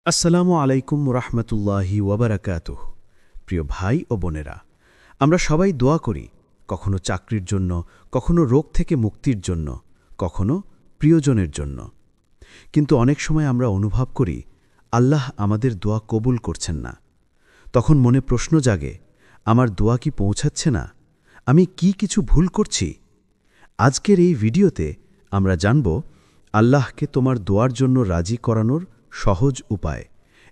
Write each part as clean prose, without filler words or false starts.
আসসালামু আলাইকুম রহমতুল্লাহি ওয়াবারাকাতুহ। প্রিয় ভাই ও বোনেরা, আমরা সবাই দোয়া করি, কখনো চাকরির জন্য, কখনো রোগ থেকে মুক্তির জন্য, কখনো প্রিয়জনের জন্য। কিন্তু অনেক সময় আমরা অনুভব করি আল্লাহ আমাদের দোয়া কবুল করছেন না। তখন মনে প্রশ্ন জাগে, আমার দোয়া কি পৌঁছাচ্ছে না? আমি কি কিছু ভুল করছি? আজকের এই ভিডিওতে আমরা জানব আল্লাহকে তোমার দোয়ার জন্য রাজি করানোর সহজ উপায়,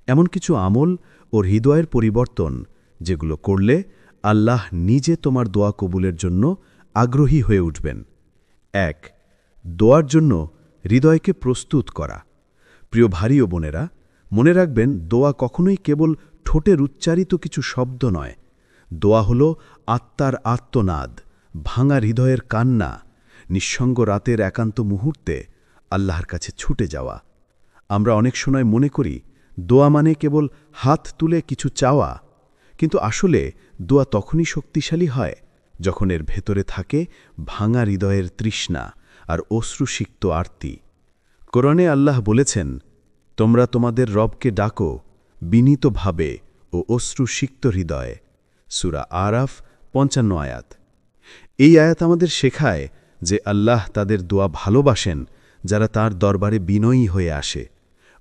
এমন কিছু আমল ও হৃদয়ের পরিবর্তন যেগুলো করলে আল্লাহ নিজে তোমার দোয়া কবুলের জন্য আগ্রহী হয়ে উঠবেন। ১. দোয়ার জন্য হৃদয়কে প্রস্তুত করা। প্রিয় ভাই ও বোনেরা, মনে রাখবেন, দোয়া কখনোই কেবল ঠোঁটের উচ্চারিত কিছু শব্দ নয়। দোয়া হল আত্মার আত্মনাদ, ভাঙা হৃদয়ের কান্না, নিঃসঙ্গ রাতের একান্ত মুহূর্তে আল্লাহর কাছে ছুটে যাওয়া। আমরা অনেক সময় মনে করি দোয়া মানে কেবল হাত তুলে কিছু চাওয়া, কিন্তু আসলে দোয়া তখনই শক্তিশালী হয় যখন এর ভেতরে থাকে ভাঙা হৃদয়ের তৃষ্ণা আর অশ্রুসিক্ত আরতি। কোরআনে আল্লাহ বলেছেন, তোমরা তোমাদের রবকে ডাকো বিনীতভাবে ও অশ্রুসিক্ত হৃদয়ে। সূরা আরাফ ৫৫ আয়াত। এই আয়াত আমাদের শেখায় যে আল্লাহ তাদের দোয়া ভালোবাসেন যারা তার দরবারে বিনয়ী হয়ে আসে।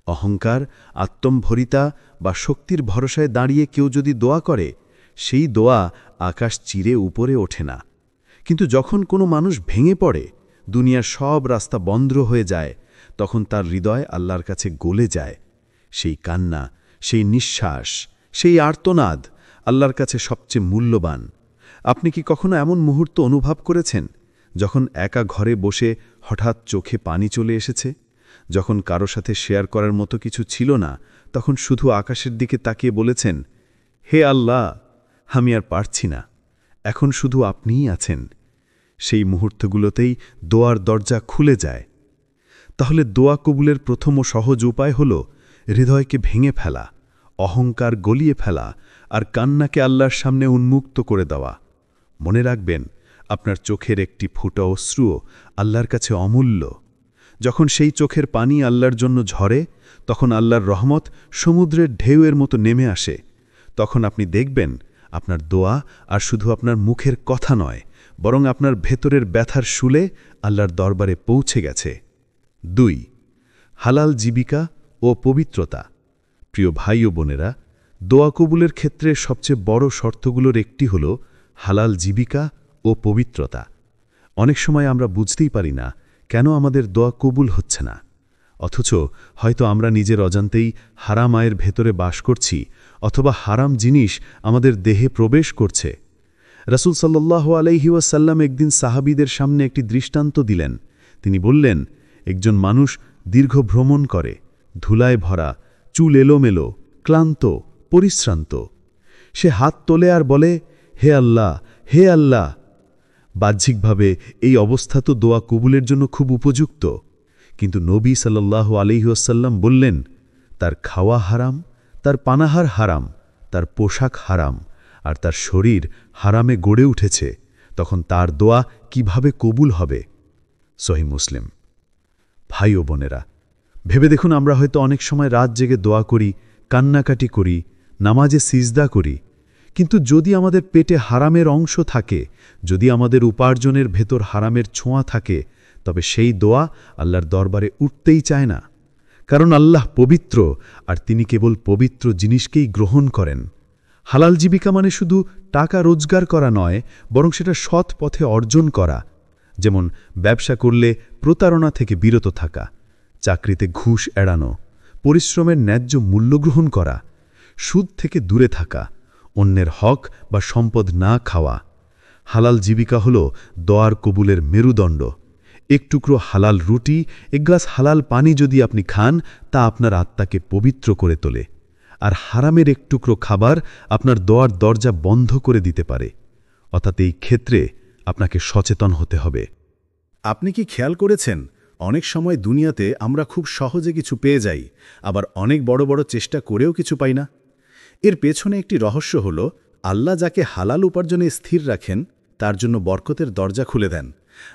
অহংকার, আত্মম্ভরিতা বা শক্তির ভরসায় দাঁড়িয়ে কেউ যদি দোয়া করে, সেই দোয়া আকাশ চিরে উপরে ওঠে না। কিন্তু যখন কোনো মানুষ ভেঙে পড়ে, দুনিয়ার সব রাস্তা বন্ধ হয়ে যায়, তখন তার হৃদয় আল্লাহর কাছে গলে যায়। সেই কান্না, সেই নিঃশ্বাস, সেই আর্তনাদ আল্লাহর কাছে সবচেয়ে মূল্যবান। আপনি কি কখনো এমন মুহূর্ত অনুভব করেছেন যখন একা ঘরে বসে হঠাৎ চোখে পানি চলে এসেছে? যখন কারো সাথে শেয়ার করার মতো কিছু ছিল না, তখন শুধু আকাশের দিকে তাকিয়ে বলেছেন, হে আল্লাহ, আমি আর পারছি না, এখন শুধু আপনিই আছেন। সেই মুহূর্তগুলোতেই দোয়ার দরজা খুলে যায়। তাহলে দোয়া কবুলের প্রথম ও সহজ উপায় হল হৃদয়কে ভেঙে ফেলা, অহংকার গলিয়ে ফেলা আর কান্নাকে আল্লাহর সামনে উন্মুক্ত করে দেওয়া। মনে রাখবেন, আপনার চোখের একটি ফোঁটা অশ্রুও আল্লাহর কাছে অমূল্য। যখন সেই চোখের পানি আল্লাহর জন্য ঝরে, তখন আল্লাহর রহমত সমুদ্রের ঢেউয়ের মতো নেমে আসে। তখন আপনি দেখবেন আপনার দোয়া আর শুধু আপনার মুখের কথা নয়, বরং আপনার ভেতরের ব্যথার শুলে আল্লাহর দরবারে পৌঁছে গেছে। ২. হালাল জীবিকা ও পবিত্রতা। প্রিয় ভাই ও বোনেরা, দোয়া কবুলের ক্ষেত্রে সবচেয়ে বড় শর্তগুলোর একটি হল হালাল জীবিকা ও পবিত্রতা। অনেক সময় আমরা বুঝতেই পারি না কেন আমাদের দোয়া কবুল হচ্ছে না, অথচ হয়তো আমরা নিজের অজান্তেই হারাম আয়ের ভেতরে বাস করছি, অথবা হারাম জিনিস আমাদের দেহে প্রবেশ করছে। রাসূল সাল্লাল্লাহু আলাইহি ওয়াসাল্লাম একদিন সাহাবীদের সামনে একটি দৃষ্টান্ত দিলেন। তিনি বললেন, একজন মানুষ দীর্ঘ ভ্রমণ করে, ধুলায় ভরা, চুল এলোমেলো, ক্লান্ত, পরিশ্রান্ত। সে হাত তোলে আর বলে, হে আল্লাহ, হে আল্লাহ। বাহ্যিকভাবে এই অবস্থা তো দোয়া কবুলের জন্য খুব উপযুক্ত, কিন্তু নবী সাল্লাল্লাহু আলাইহি ওয়াসাল্লাম বললেন, তার খাওয়া হারাম, তার পানাহার হারাম, তার পোশাক হারাম, আর তার শরীর হারামে গড়ে উঠেছে। তখন তার দোয়া কিভাবে কবুল হবে? সহিহ মুসলিম। ভাই ও বোনেরা, ভেবে দেখুন, আমরা হয়তো অনেক সময় রাত জেগে দোয়া করি, কান্নাকাটি করি, নামাজে সিজদা করি, কিন্তু যদি আমাদের পেটে হারামের অংশ থাকে, যদি আমাদের উপার্জনের ভেতর হারামের ছোঁয়া থাকে, তবে সেই দোয়া আল্লাহর দরবারে উঠতেই চায় না। কারণ আল্লাহ পবিত্র, আর তিনি কেবল পবিত্র জিনিসকেই গ্রহণ করেন। হালাল জীবিকা মানে শুধু টাকা রোজগার করা নয়, বরং সেটা সৎ পথে অর্জন করা। যেমন ব্যবসা করলে প্রতারণা থেকে বিরত থাকা, চাকরিতে ঘুষ এড়ানো, পরিশ্রমের ন্যায্য মূল্য গ্রহণ করা, সুদ থেকে দূরে থাকা, অন্যের হক বা সম্পদ না খাওয়া। হালাল জীবিকা হল দোয়ার কবুলের মেরুদণ্ড। এক টুকরো হালাল রুটি, এক গ্লাস হালাল পানি যদি আপনি খান, তা আপনার আত্মাকে পবিত্র করে তোলে। আর হারামের এক টুকরো খাবার আপনার দোয়ার দরজা বন্ধ করে দিতে পারে। অর্থাৎ এই ক্ষেত্রে আপনাকে সচেতন হতে হবে। আপনি কি খেয়াল করেছেন, অনেক সময় দুনিয়াতে আমরা খুব সহজে কিছু পেয়ে যাই, আবার অনেক বড় বড় চেষ্টা করেও কিছু পাই না? এর পেছনে একটি রহস্য হল, আল্লাহ যাকে হালাল উপার্জনে স্থির রাখেন, তার জন্য বরকতের দরজা খুলে দেন,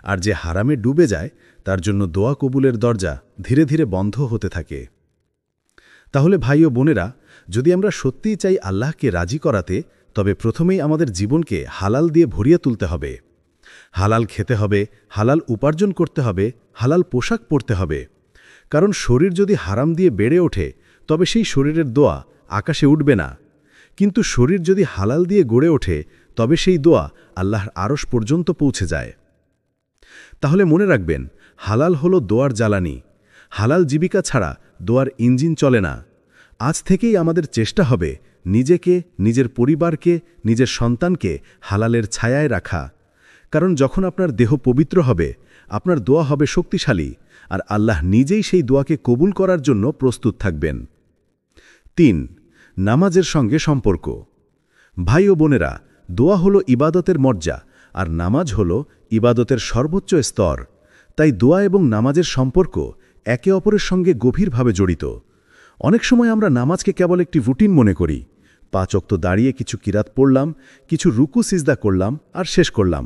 আর যে হারামে ডুবে যায়, তার জন্য দোয়া কবুলের দরজা ধীরে ধীরে বন্ধ হতে থাকে। তাহলে ভাই ও বোনেরা, যদি আমরা সত্যিই চাই আল্লাহকে রাজি করাতে, তবে প্রথমেই আমাদের জীবনকে হালাল দিয়ে ভরিয়ে তুলতে হবে। হালাল খেতে হবে, হালাল উপার্জন করতে হবে, হালাল পোশাক পরতে হবে। কারণ শরীর যদি হারাম দিয়ে বেড়ে ওঠে, তবে সেই শরীরের দোয়া আকাশে উঠবে না। কিন্তু শরীর যদি হালাল দিয়ে গড়ে ওঠে, তবে সেই দোয়া আল্লাহর আরশ পর্যন্ত পৌঁছে যায়। তাহলে মনে রাখবেন, হালাল হলো দোয়ার জ্বালানি। হালাল জীবিকা ছাড়া দোয়ার ইঞ্জিন চলে না। আজ থেকেই আমাদের চেষ্টা হবে নিজেকে, নিজের পরিবারকে, নিজের সন্তানকে হালালের ছায়ায় রাখা। কারণ যখন আপনার দেহ পবিত্র হবে, আপনার দোয়া হবে শক্তিশালী, আর আল্লাহ নিজেই সেই দোয়াকে কবুল করার জন্য প্রস্তুত থাকবেন। ৩. নামাজের সঙ্গে সম্পর্ক। ভাই ও বোনেরা, দোয়া হলো ইবাদতের মর্যাদা, আর নামাজ হলো ইবাদতের সর্বোচ্চ স্তর। তাই দোয়া এবং নামাজের সম্পর্ক একে অপরের সঙ্গে গভীরভাবে জড়িত। অনেক সময় আমরা নামাজকে কেবল একটি রুটিন মনে করি। 5 ওয়াক্ত দাঁড়িয়ে কিছু কিরাত পড়লাম, কিছু রুকু সিজদা করলাম আর শেষ করলাম।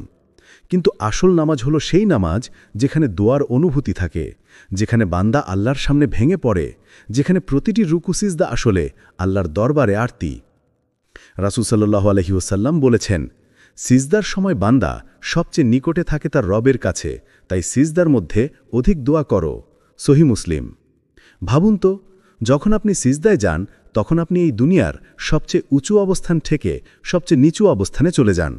কিন্তু আসল নামাজ হলো সেই নামাজ যেখানে দোয়ার অনুভূতি থাকে, যেখানে বান্দা আল্লাহর সামনে ভেঙে পড়ে, যেখানে প্রতিটি রুকু সিজদা আসলে আল্লাহর দরবারে আরতি। রাসূল সাল্লাল্লাহু আলাইহি ওয়াসাল্লাম বলেছেন, সিজদার সময় বান্দা সবচেয়ে নিকটে থাকে তার রবের কাছে, তাই সিজদার মধ্যে অধিক দোয়া করো। সহিহ মুসলিম। ভাবুন তো, যখন আপনি সিজদায় যান, তখন আপনি এই দুনিয়ার সবচেয়ে উঁচু অবস্থান থেকে সবচেয়ে নিচু অবস্থানে চলে যান।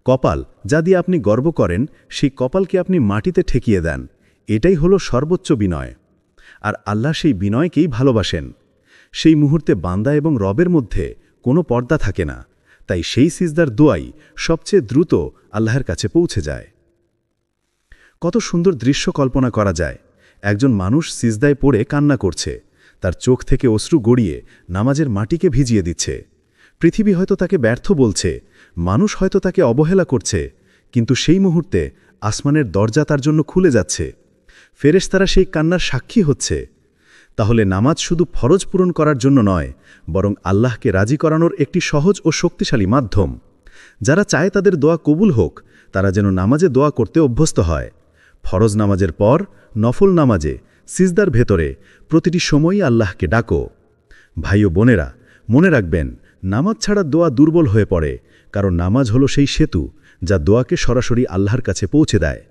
কপাল যা দিয়ে আপনি গর্ব করেন, সেই কপালকে আপনি মাটিতে ঠেকিয়ে দেন। এটাই হলো সর্বোচ্চ বিনয়। আর আল্লাহ সেই বিনয়কেই ভালোবাসেন। সেই মুহূর্তে বান্দা এবং রবের মধ্যে কোনো পর্দা থাকে না, তাই সেই সিজদার দোয়াই সবচেয়ে দ্রুত আল্লাহর কাছে পৌঁছে যায়। কত সুন্দর দৃশ্য কল্পনা করা যায়। একজন মানুষ সিজদায় পড়ে কান্না করছে, তার চোখ থেকে অশ্রু গড়িয়ে নামাজের মাটিকে ভিজিয়ে দিচ্ছে। পৃথিবী হয়তো তাকে ব্যর্থ বলছে, মানুষ হয়তো তাকে অবহেলা করছে, কিন্তু সেই মুহূর্তে আসমানের দরজা তার জন্য খুলে যাচ্ছে। ফেরেশতারা সেই কান্নার সাক্ষী হচ্ছে। তাহলে নামাজ শুধু ফরজ পূরণ করার জন্য নয়, বরং আল্লাহকে রাজি করানোর একটি সহজ ও শক্তিশালী মাধ্যম। যারা চায় তাদের দোয়া কবুল হোক, তারা যেন নামাজে দোয়া করতে অভ্যস্ত হয়। ফরজ নামাজের পর, নফল নামাজে, সিজদার ভেতরে প্রতিটি সময়ই আল্লাহকে ডাকো। ভাই ও বোনেরা, মনে রাখবেন, নামাজ ছাড়া দোয়া দুর্বল হয়ে পড়ে, কারণ নামাজ হলো সেই সেতু যা দোয়াকে সরাসরি আল্লাহর কাছে পৌঁছে দেয়।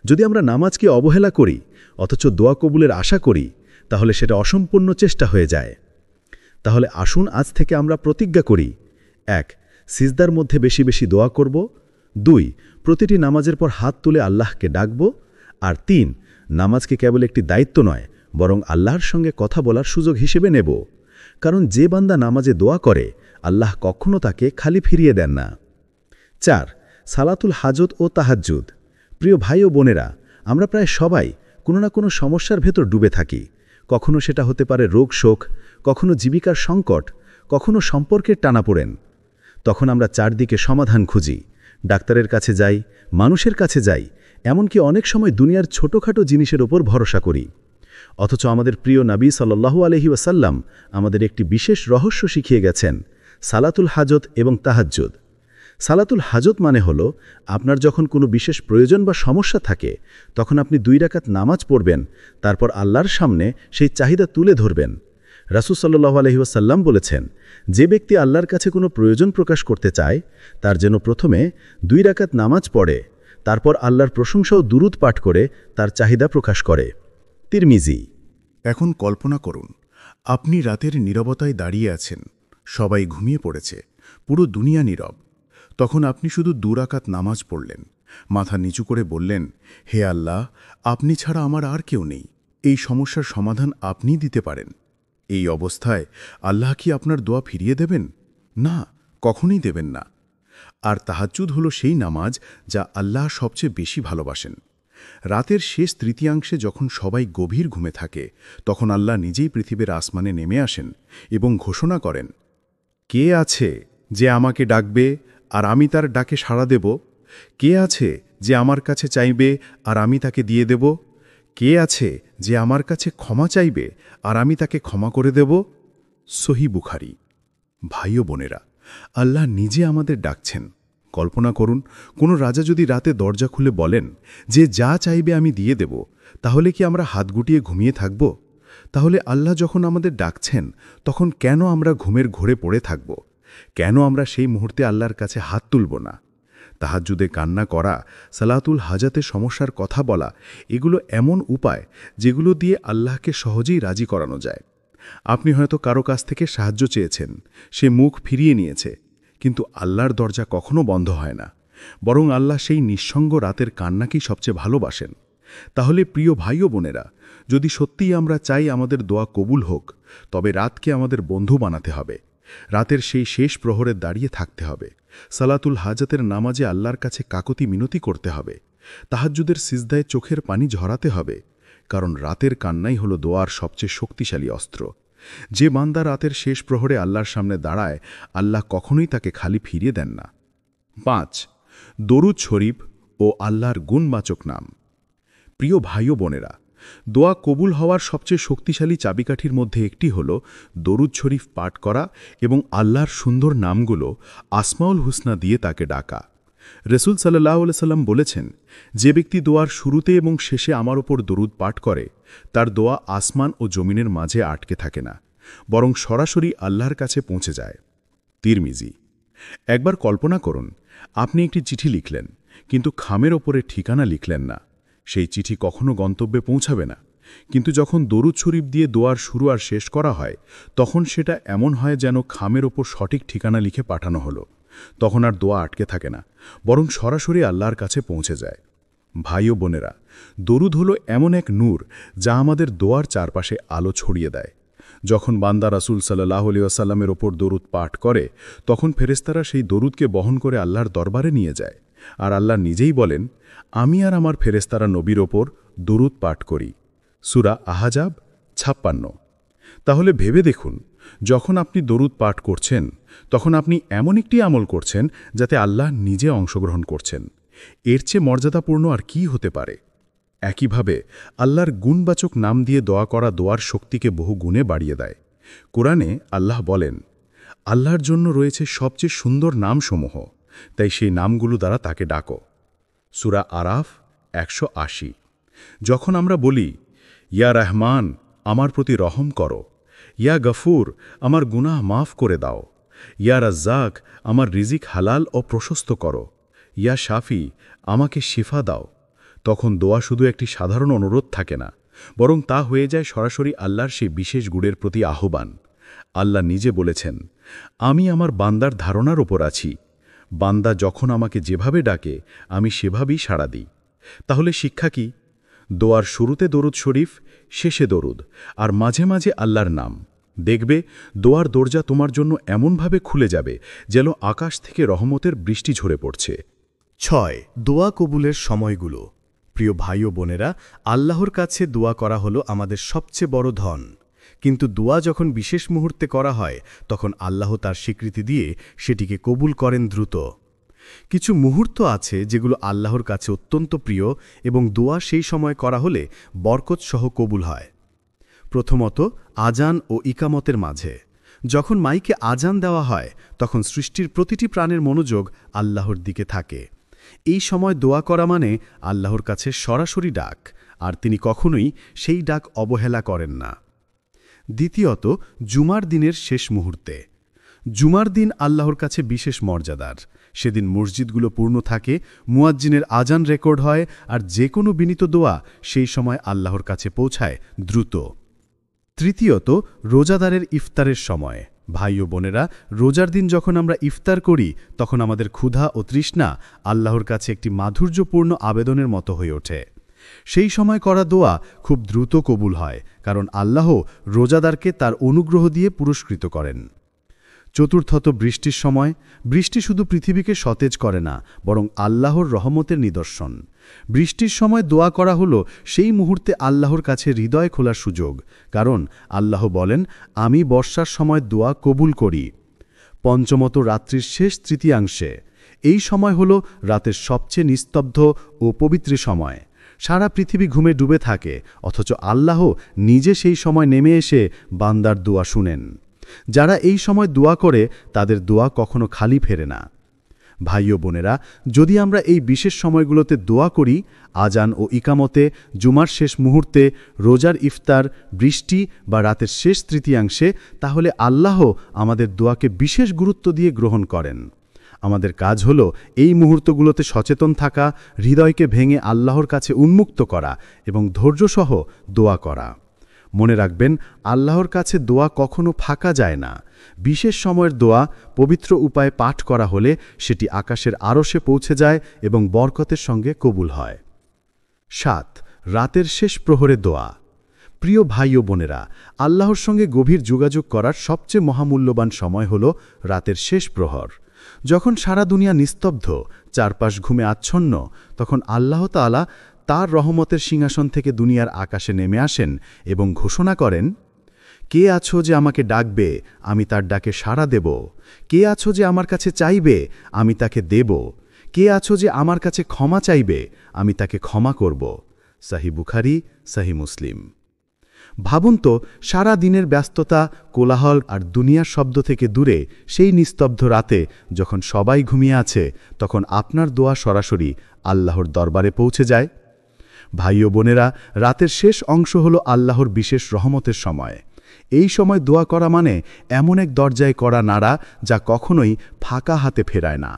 যদি আমরা নামাজকে অবহেলা করি অথচ দোয়া কবুলের আশা করি, তাহলে সেটা অসম্পূর্ণ চেষ্টা হয়ে যায়। তাহলে আসুন আজ থেকে আমরা প্রতিজ্ঞা করি: 1. সিজদার মধ্যে বেশি বেশি দোয়া করব। 2. প্রতিটি নামাজের পর হাত তুলে আল্লাহকে ডাকব। আর 3. নামাজকে কেবল একটি দায়িত্ব নয়, বরং আল্লাহর সঙ্গে কথা বলার সুযোগ হিসেবে নেব। কারণ যে বান্দা নামাজে দোয়া করে, আল্লাহ কখনো তাকে খালি ফিরিয়ে দেন না। 4. সালাতুল হাজত ও তাহাজ্জুদ। প্রিয় ভাই ও বোনেরা, আমরা প্রায় সবাই কোনো না কোনো সমস্যার ভেতর ডুবে থাকি। কখনো সেটা হতে পারে রোগ শোক, কখনো জীবিকার সংকট, কখনো সম্পর্কের টানাপোড়েন। তখন আমরা চারদিকে সমাধান খুঁজি, ডাক্তারের কাছে যাই, মানুষের কাছে যাই, এমনকি অনেক সময় দুনিয়ার ছোটখাটো জিনিসের ওপর ভরসা করি। অথচ আমাদের প্রিয় নবী সাল্লাল্লাহু আলাইহি ওয়াসাল্লাম আমাদের একটি বিশেষ রহস্য শিখিয়ে গেছেন: সালাতুল হাজত এবং তাহাজ্জুদ। সালাতুল হাজত মানে হলো, আপনার যখন কোনো বিশেষ প্রয়োজন বা সমস্যা থাকে, তখন আপনি 2 রাকাত নামাজ পড়বেন, তারপর আল্লাহর সামনে সেই চাহিদা তুলে ধরবেন। রাসূল সাল্লাল্লাহু আলাইহি ওয়াসাল্লাম বলেছেন, যে ব্যক্তি আল্লাহর কাছে কোনো প্রয়োজন প্রকাশ করতে চায়, তার যেন প্রথমে 2 রাকাত নামাজ পড়ে, তারপর আল্লাহর প্রশংসা ও দুরূদ পাঠ করে তার চাহিদা প্রকাশ করে। তিরমিজি। এখন কল্পনা করুন, আপনি রাতের নীরবতায় দাঁড়িয়ে আছেন, সবাই ঘুমিয়ে পড়েছে, পুরো দুনিয়া নীরব। তখন আপনি শুধু 2 রাকাত নামাজ পড়লেন, মাথা নিচু করে বললেন, হে আল্লাহ, আপনি ছাড়া আমার আর কেউ নেই, এই সমস্যার সমাধান আপনিই দিতে পারেন। এই অবস্থায় আল্লাহ কি আপনার দোয়া ফিরিয়ে দেবেন? না, কখনোই দেবেন না। আর তাহাজ্জুদ হলো সেই নামাজ যা আল্লাহ সবচেয়ে বেশি ভালোবাসেন। রাতের শেষ তৃতীয়াংশে যখন সবাই গভীর ঘুমে থাকে, তখন আল্লাহ নিজেই পৃথিবীর আসমানে নেমে আসেন এবং ঘোষণা করেন, কে আছে যে আমাকে ডাকবে আর আমি তার ডাকে সাড়া দেব? কে আছে যে আমার কাছে চাইবে আর আমি তাকে দিয়ে দেব? কে আছে যে আমার কাছে ক্ষমা চাইবে আর আমি তাকে ক্ষমা করে দেব? সহিহ বুখারী। ভাই ও বোনেরা, আল্লাহ নিজে আমাদের ডাকছেন। কল্পনা করুন, কোনো রাজা যদি রাতে দরজা খুলে বলেন যে যা চাইবে আমি দিয়ে দেব, তাহলে কি আমরা হাত গুটিয়ে ঘুমিয়ে থাকব? তাহলে আল্লাহ যখন আমাদের ডাকছেন তখন কেন আমরা ঘুমের ঘোরে পড়ে থাকব? কেন আমরা সেই মুহূর্তে আল্লাহর কাছে হাত তুলব না? তাহাজ্জুদে কান্না করা, সালাতুল হাজাতে সমস্যার কথা বলা, এগুলো এমন উপায় যেগুলো দিয়ে আল্লাহকে সহজেই রাজি করানো যায়। আপনি হয়তো কারো কাছ থেকে সাহায্য চেয়েছেন, সে মুখ ফিরিয়ে নিয়েছে, কিন্তু আল্লাহর দরজা কখনো বন্ধ হয় না, বরং আল্লাহ সেই নিঃসঙ্গ রাতের কান্নাকেই সবচেয়ে ভালোবাসেন। তাহলে প্রিয় ভাই ও বোনেরা, যদি সত্যিই আমরা চাই আমাদের দোয়া কবুল হোক, তবে রাতকে আমাদের বন্ধু বানাতে হবে। রাতের সেই শেষ প্রহরে দাঁড়িয়ে থাকতে হবে, সালাতুল হাজাতের নামাজে আল্লাহর কাছে কাকতি মিনতি করতে হবে, তাহাজ্জুদের সিজদায় চোখের পানি ঝরাতে হবে, কারণ রাতের কান্নাই হলো দোয়ার সবচেয়ে শক্তিশালী অস্ত্র। যে বান্দা রাতের শেষ প্রহরে আল্লাহর সামনে দাঁড়ায়, আল্লাহ কখনোই তাকে খালি ফিরিয়ে দেন না। 5. দরুদ শরীফ ও আল্লাহর গুণবাচক নাম। প্রিয় ভাই ও বোনেরা, দোয়া কবুল হওয়ার সবচেয়ে শক্তিশালী চাবিকাঠির মধ্যে একটি হল দরুদ শরীফ পাঠ করা এবং আল্লাহর সুন্দর নামগুলো আসমাউল হুসনা দিয়ে তাকে ডাকা। রসুল সাল্লাল্লাহু আলাইহি সাল্লাম বলেছেন, যে ব্যক্তি দোয়ার শুরুতে এবং শেষে আমার ওপর দরুদ পাঠ করে, তার দোয়া আসমান ও জমিনের মাঝে আটকে থাকে না, বরং সরাসরি আল্লাহর কাছে পৌঁছে যায়। তিরমিজি। একবার কল্পনা করুন, আপনি একটি চিঠি লিখলেন, কিন্তু খামের ওপরে ঠিকানা লিখলেন না। সেই চিঠি কখনো গন্তব্যে পৌঁছাবে না। কিন্তু যখন দরুদ শরীফ দিয়ে দোয়ার শুরু আর শেষ করা হয়, তখন সেটা এমন হয় যেন খামের ওপর সঠিক ঠিকানা লিখে পাঠানো হলো। তখন আর দোয়া আটকে থাকে না, বরং সরাসরি আল্লাহর কাছে পৌঁছে যায়। ভাই ও বোনেরা, দরুদ হলো এমন এক নূর যা আমাদের দোয়ার চারপাশে আলো ছড়িয়ে দেয়। যখন বান্দা রাসূল সাল্লাল্লাহু আলাইহি ওয়াসাল্লামের ওপর দরুদ পাঠ করে, তখন ফেরেশতারা সেই দরুদকে বহন করে আল্লাহর দরবারে নিয়ে যায়। আর আল্লাহ নিজেই বলেন, আমি আর আমার ফেরেশতারা নবীর ওপর দরুদ পাঠ করি। সূরা আহজাব 56। তাহলে ভেবে দেখুন, যখন আপনি দরুদ পাঠ করছেন, তখন আপনি এমন একটি আমল করছেন যাতে আল্লাহ নিজে অংশগ্রহণ করছেন। এর চেয়ে মর্যাদাপূর্ণ আর কি হতে পারে? একইভাবে আল্লাহর গুণবাচক নাম দিয়ে দোয়া করা দোয়ার শক্তিকে বহু গুণে বাড়িয়ে দেয়। কোরআনে আল্লাহ বলেন, আল্লাহর জন্য রয়েছে সবচেয়ে সুন্দর নামসমূহ, তাই সেই নামগুলো দ্বারা তাকে ডাকো। সূরা আরাফ 180। যখন আমরা বলি, ইয়া রহমান, আমার প্রতি রহম করো, ইয়া গফুর, আমার গুনাহ মাফ করে দাও, ইয়া রাজ্জাক, আমার রিজিক হালাল ও প্রশস্ত করো, ইয়া শাফি, আমাকে শিফা দাও, তখন দোয়া শুধু একটি সাধারণ অনুরোধ থাকে না, বরং তা হয়ে যায় সরাসরি আল্লাহর সেই বিশেষ গুণের প্রতি আহ্বান। আল্লাহ নিজে বলেছেন, আমি আমার বান্দার ধারণার ওপর আছি। বান্দা যখন আমাকে যেভাবে ডাকে, আমি সেভাবেই সাড়া দিই। তাহলে শিক্ষা কি? দোয়ার শুরুতে দরুদ শরীফ, শেষে দরুদ, আর মাঝে মাঝে আল্লাহর নাম। দেখবে দোয়ার দরজা তোমার জন্য এমনভাবে খুলে যাবে যেন আকাশ থেকে রহমতের বৃষ্টি ঝরে পড়ছে। 6. দোয়া কবুলের সময়গুলো। প্রিয় ভাই ও বোনেরা, আল্লাহর কাছে দোয়া করা হলো আমাদের সবচেয়ে বড় ধন। কিন্তু দোয়া যখন বিশেষ মুহূর্তে করা হয়, তখন আল্লাহ তার স্বীকৃতি দিয়ে সেটিকে কবুল করেন দ্রুত। কিছু মুহূর্ত আছে যেগুলো আল্লাহর কাছে অত্যন্ত প্রিয় এবং দোয়া সেই সময় করা হলে বরকত সহ কবুল হয়। প্রথমত, আজান ও ইকামতের মাঝে। যখন মাইকে আজান দেওয়া হয়, তখন সৃষ্টির প্রতিটি প্রাণের মনোযোগ আল্লাহর দিকে থাকে। এই সময় দোয়া করা মানে আল্লাহর কাছে সরাসরি ডাক, আর তিনি কখনোই সেই ডাক অবহেলা করেন না। দ্বিতীয়ত, জুমার দিনের শেষ মুহূর্তে। জুমার দিন আল্লাহর কাছে বিশেষ মর্যাদার। সেদিন মসজিদগুলো পূর্ণ থাকে, মুয়াজ্জিনের আজান রেকর্ড হয়, আর যে কোনো বিনীত দোয়া সেই সময় আল্লাহর কাছে পৌঁছায় দ্রুত। তৃতীয়ত, রোজাদারের ইফতারের সময়। ভাই ও বোনেরা, রোজার দিন যখন আমরা ইফতার করি, তখন আমাদের ক্ষুধা ও তৃষ্ণা আল্লাহর কাছে একটি মাধুর্যপূর্ণ আবেদনের মতো হয়ে ওঠে। সেই সময় করা দোয়া খুব দ্রুত কবুল হয়, কারণ আল্লাহ রোজাদারকে তার অনুগ্রহ দিয়ে পুরস্কৃত করেন। চতুর্থত, বৃষ্টির সময়। বৃষ্টি শুধু পৃথিবীকে সতেজ করে না, বরং আল্লাহর রহমতের নিদর্শন। বৃষ্টির সময় দোয়া করা হলো সেই মুহূর্তে আল্লাহর কাছে হৃদয় খোলার সুযোগ, কারণ আল্লাহ বলেন, আমি বর্ষার সময় দোয়া কবুল করি। পঞ্চমত, রাত্রির শেষ তৃতীয়াংশে। এই সময় হলো রাতের সবচেয়ে নিস্তব্ধ ও পবিত্র সময়। সারা পৃথিবী ঘুমে ডুবে থাকে, অথচ আল্লাহ নিজে সেই সময় নেমে এসে বান্দার দোয়া শুনেন। যারা এই সময় দোয়া করে, তাদের দোয়া কখনো খালি ফেরে না। ভাই ও বোনেরা, যদি আমরা এই বিশেষ সময়গুলোতে দোয়া করি, আজান ও ইকামতে, জুমার শেষ মুহূর্তে, রোজার ইফতার, বৃষ্টি বা রাতের শেষ তৃতীয়াংশে, তাহলে আল্লাহ আমাদের দোয়াকে বিশেষ গুরুত্ব দিয়ে গ্রহণ করেন। আমাদের কাজ হলো এই মুহূর্তগুলোতে সচেতন থাকা, হৃদয়কে ভেঙে আল্লাহর কাছে উন্মুক্ত করা এবং ধৈর্যসহ দোয়া করা। মনে রাখবেন, আল্লাহর কাছে দোয়া কখনো ফাঁকা যায় না। বিশেষ সময়ের দোয়া পবিত্র উপায়ে পাঠ করা হলে সেটি আকাশের আরশে পৌঁছে যায় এবং বরকতের সঙ্গে কবুল হয়। ৭. রাতের শেষ প্রহরে দোয়া। প্রিয় ভাই ও বোনেরা, আল্লাহর সঙ্গে গভীর যোগাযোগ করার সবচেয়ে মহামূল্যবান সময় হল রাতের শেষ প্রহর। যখন সারা দুনিয়া নিস্তব্ধ, চারপাশ ঘুমে আচ্ছন্ন, তখন আল্লাহ তাআলা তার রহমতের সিংহাসন থেকে দুনিয়ার আকাশে নেমে আসেন এবং ঘোষণা করেন, কে আছো যে আমাকে ডাকবে, আমি তার ডাকে সাড়া দেব। কে আছো যে আমার কাছে চাইবে, আমি তাকে দেব। কে আছো যে আমার কাছে ক্ষমা চাইবে, আমি তাকে ক্ষমা করব। সহিহ বুখারী, সহিহ মুসলিম। ভাবুন তো, সারা দিনের ব্যস্ততা, কোলাহল আর দুনিয়ার শব্দ থেকে দূরে সেই নিস্তব্ধ রাতে যখন সবাই ঘুমিয়ে আছে, তখন আপনার দোয়া সরাসরি আল্লাহর দরবারে পৌঁছে যায়। ভাই ও বোনেরা, রাতের শেষ অংশ হল আল্লাহর বিশেষ রহমতের সময়। এই সময় দোয়া করা মানে এমন এক দরজায় করা নাড়া যা কখনোই ফাঁকা হাতে ফেরায় না।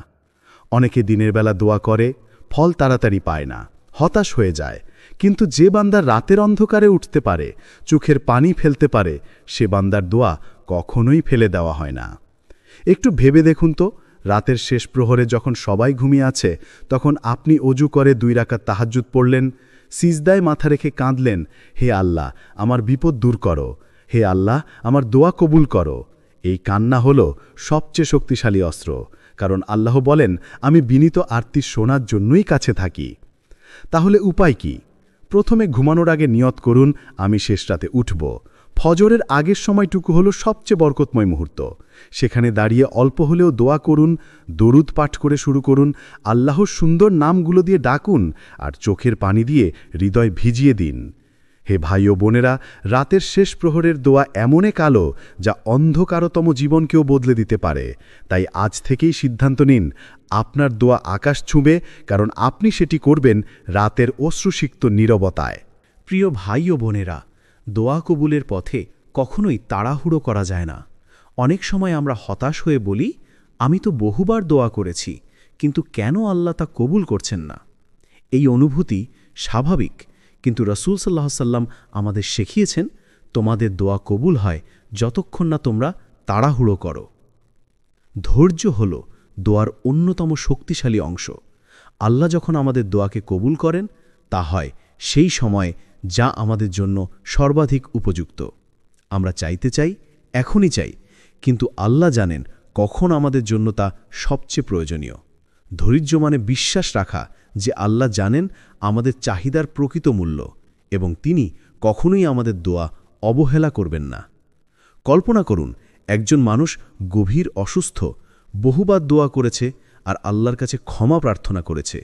অনেকে দিনের বেলা দোয়া করে, ফল তাড়াতাড়ি পায় না, হতাশ হয়ে যায়। কিন্তু যে বান্দা রাতের অন্ধকারে উঠতে পারে, চোখের পানি ফেলতে পারে, সে বান্দার দোয়া কখনোই ফেলে দেওয়া হয় না। একটু ভেবে দেখুন তো, রাতের শেষ প্রহরে যখন সবাই ঘুমিয়ে আছে, তখন আপনি অজু করে 2 রাকাত তাহাজ্জুদ পড়লেন, সিজদায় মাথা রেখে কাঁদলেন, হে আল্লাহ, আমার বিপদ দূর করো, হে আল্লাহ, আমার দোয়া কবুল করো। এই কান্না হল সবচেয়ে শক্তিশালী অস্ত্র, কারণ আল্লাহ বলেন, আমি বিনীত আরতি শোনার জন্যই কাছে থাকি। তাহলে উপায় কি? প্রথমে ঘুমানোর আগে নিয়ত করুন, আমি শেষ রাতে উঠব। ফজরের আগের সময়টুকু হলো সবচেয়ে বরকতময় মুহূর্ত। সেখানে দাঁড়িয়ে অল্প হলেও দোয়া করুন, দরুদ পাঠ করে শুরু করুন, আল্লাহর সুন্দর নামগুলো দিয়ে ডাকুন, আর চোখের পানি দিয়ে হৃদয় ভিজিয়ে দিন। হে ভাই ও বোনেরা, রাতের শেষ প্রহরের দোয়া এমন এক আলো যা অন্ধকারতম জীবনকেও বদলে দিতে পারে। তাই আজ থেকেই সিদ্ধান্ত নিন, আপনার দোয়া আকাশ ছুঁবে, কারণ আপনি সেটি করবেন রাতের অশ্রুসিক্ত নীরবতায়। প্রিয় ভাই ও বোনেরা, দোয়া কবুলের পথে কখনোই তাড়াহুড়ো করা যায় না। অনেক সময় আমরা হতাশ হয়ে বলি, আমি তো বহুবার দোয়া করেছি, কিন্তু কেন আল্লাহ তা কবুল করছেন না? এই অনুভূতি স্বাভাবিক, কিন্তু রাসূল সাল্লাল্লাহু আলাইহি ওয়াসাল্লাম আমাদের শিখিয়েছেন, তোমাদের দোয়া কবুল হয় যতক্ষণ না তোমরা তাড়াহুড়ো করো। ধৈর্য হল দোয়ার অন্যতম শক্তিশালী অংশ। আল্লাহ যখন আমাদের দোয়াকে কবুল করেন, তা হয় সেই সময় যা আমাদের জন্য সর্বাধিক উপযুক্ত। আমরা চাইতে চাই, এখনই চাই, কিন্তু আল্লাহ জানেন কখন আমাদের জন্য তা সবচেয়ে প্রয়োজনীয়। ধৈর্য মানে বিশ্বাস রাখা যে আল্লাহ জানেন আমাদের চাহিদার প্রকৃত মূল্য এবং তিনি কখনোই আমাদের দোয়া অবহেলা করবেন না। কল্পনা করুন, একজন মানুষ গভীর অসুস্থ, বহুবার দোয়া করেছে আর আল্লাহর কাছে ক্ষমা প্রার্থনা করেছে।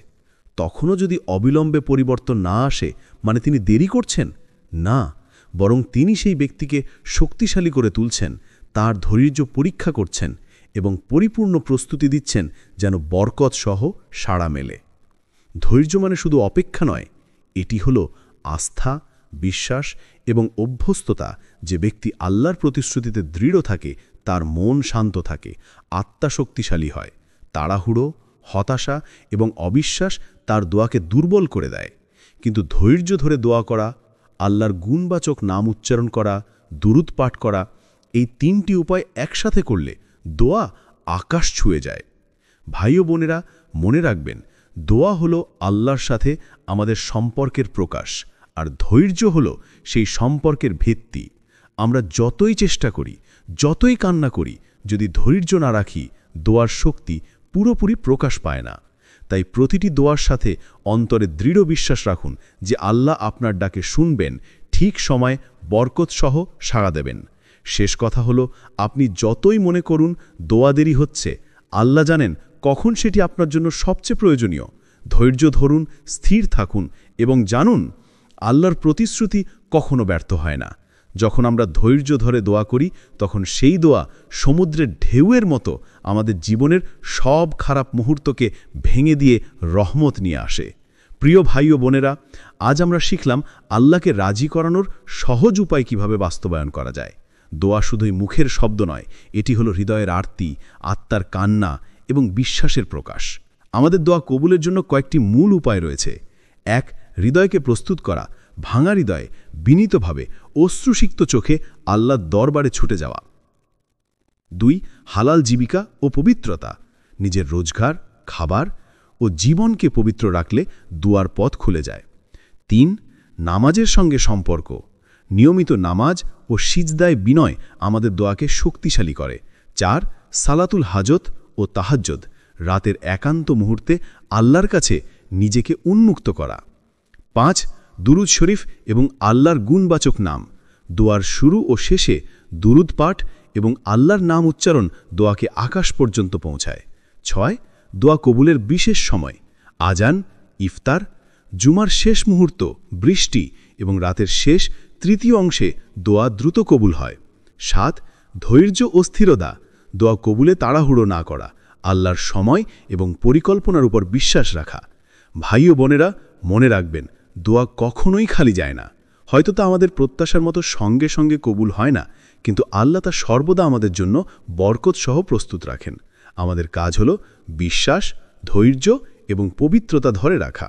তখনও যদি অবিলম্বে পরিবর্তন না আসে, মানে তিনি দেরি করছেন না, বরং তিনি সেই ব্যক্তিকে শক্তিশালী করে তুলছেন, তার ধৈর্য পরীক্ষা করছেন এবং পরিপূর্ণ প্রস্তুতি দিচ্ছেন যেন বরকত সহ সাড়া মেলে। ধৈর্য মানে শুধু অপেক্ষা নয়, এটি হল আস্থা, বিশ্বাস এবং অভ্যস্ততা। যে ব্যক্তি আল্লাহর প্রতিশ্রুতিতে দৃঢ় থাকে, তার মন শান্ত থাকে, আত্মা শক্তিশালী হয়। তাড়াহুড়ো, হতাশা এবং অবিশ্বাস তার দোয়াকে দুর্বল করে দেয়। কিন্তু ধৈর্য ধরে দোয়া করা, আল্লাহর গুণবাচক নাম উচ্চারণ করা, দুরূদ পাঠ করা, এই 3টি উপায় একসাথে করলে দোয়া আকাশ ছুঁয়ে যায়। ভাই ও বোনেরা, মনে রাখবেন, দোয়া হলো আল্লাহর সাথে আমাদের সম্পর্কের প্রকাশ, আর ধৈর্য হলো সেই সম্পর্কের ভিত্তি। আমরা যতই চেষ্টা করি, যতই কান্না করি, যদি ধৈর্য না রাখি, দোয়ার শক্তি পুরোপুরি প্রকাশ পায় না। তাই প্রতিটি দোয়ার সাথে অন্তরে দৃঢ় বিশ্বাস রাখুন যে আল্লাহ আপনার ডাকে শুনবেন, ঠিক সময়ে বরকত সহ সাড়া দেবেন। শেষ কথা হলো, আপনি যতই মনে করুন দোয়া দেরি হচ্ছে, আল্লাহ জানেন কখন সেটি আপনার জন্য সবচেয়ে প্রয়োজনীয়। ধৈর্য ধরুন, স্থির থাকুন এবং জানুন, আল্লাহর প্রতিশ্রুতি কখনো ব্যর্থ হয় না। যখন আমরা ধৈর্য ধরে দোয়া করি তখন সেই দোয়া সমুদ্রের ঢেউয়ের মতো আমাদের জীবনের সব খারাপ মুহূর্তকে ভেঙে দিয়ে রহমত নিয়ে আসে। প্রিয় ভাই ও বোনেরা, আজ আমরা শিখলাম আল্লাহকে রাজি করানোর সহজ উপায় কিভাবে বাস্তবায়ন করা যায়। দোয়া শুধুই মুখের শব্দ নয়, এটি হলো হৃদয়ের আরতি, আত্মার কান্না এবং বিশ্বাসের প্রকাশ। আমাদের দোয়া কবুলের জন্য কয়েকটি মূল উপায় রয়েছে। ১. হৃদয়কে প্রস্তুত করা, ভাঙা হৃদয়ে বিনীতভাবে অশ্রুসিক্ত চোখে আল্লাহর দরবারে ছুটে যাওয়া। ২. হালাল জীবিকা ও পবিত্রতা, নিজের রোজগার, খাবার ও জীবনকে পবিত্র রাখলে দুয়ার পথ খুলে যায়। ৩. নামাজের সঙ্গে সম্পর্ক, নিয়মিত নামাজ ও সিজদায় বিনয় আমাদের দোয়াকে শক্তিশালী করে। ৪. সালাতুল হাজত ও তাহাজ্জুদ, রাতের একান্ত মুহূর্তে আল্লাহর কাছে নিজেকে উন্মুক্ত করা। ৫. দুরুদ শরীফ এবং আল্লাহর গুণবাচক নাম, দোয়ার শুরু ও শেষে দুরুদ পাঠ এবং আল্লাহর নাম উচ্চারণ দোয়াকে আকাশ পর্যন্ত পৌঁছায়। ৬. দোয়া কবুলের বিশেষ সময়, আজান, ইফতার, জুমার শেষ মুহূর্ত, বৃষ্টি এবং রাতের শেষ তৃতীয় অংশে দোয়া দ্রুত কবুল হয়। ৭. ধৈর্য ও স্থিরতা, দোয়া কবুলে তাড়াহুড়ো না করা, আল্লাহর সময় এবং পরিকল্পনার উপর বিশ্বাস রাখা। ভাই ও বোনেরা, মনে রাখবেন, দোয়া কখনোই খালি যায় না। হয়তো তা আমাদের প্রত্যাশার মতো সঙ্গে সঙ্গে কবুল হয় না, কিন্তু আল্লাহ তা সর্বদা আমাদের জন্য বরকত সহ প্রস্তুত রাখেন। আমাদের কাজ হল বিশ্বাস, ধৈর্য এবং পবিত্রতা ধরে রাখা।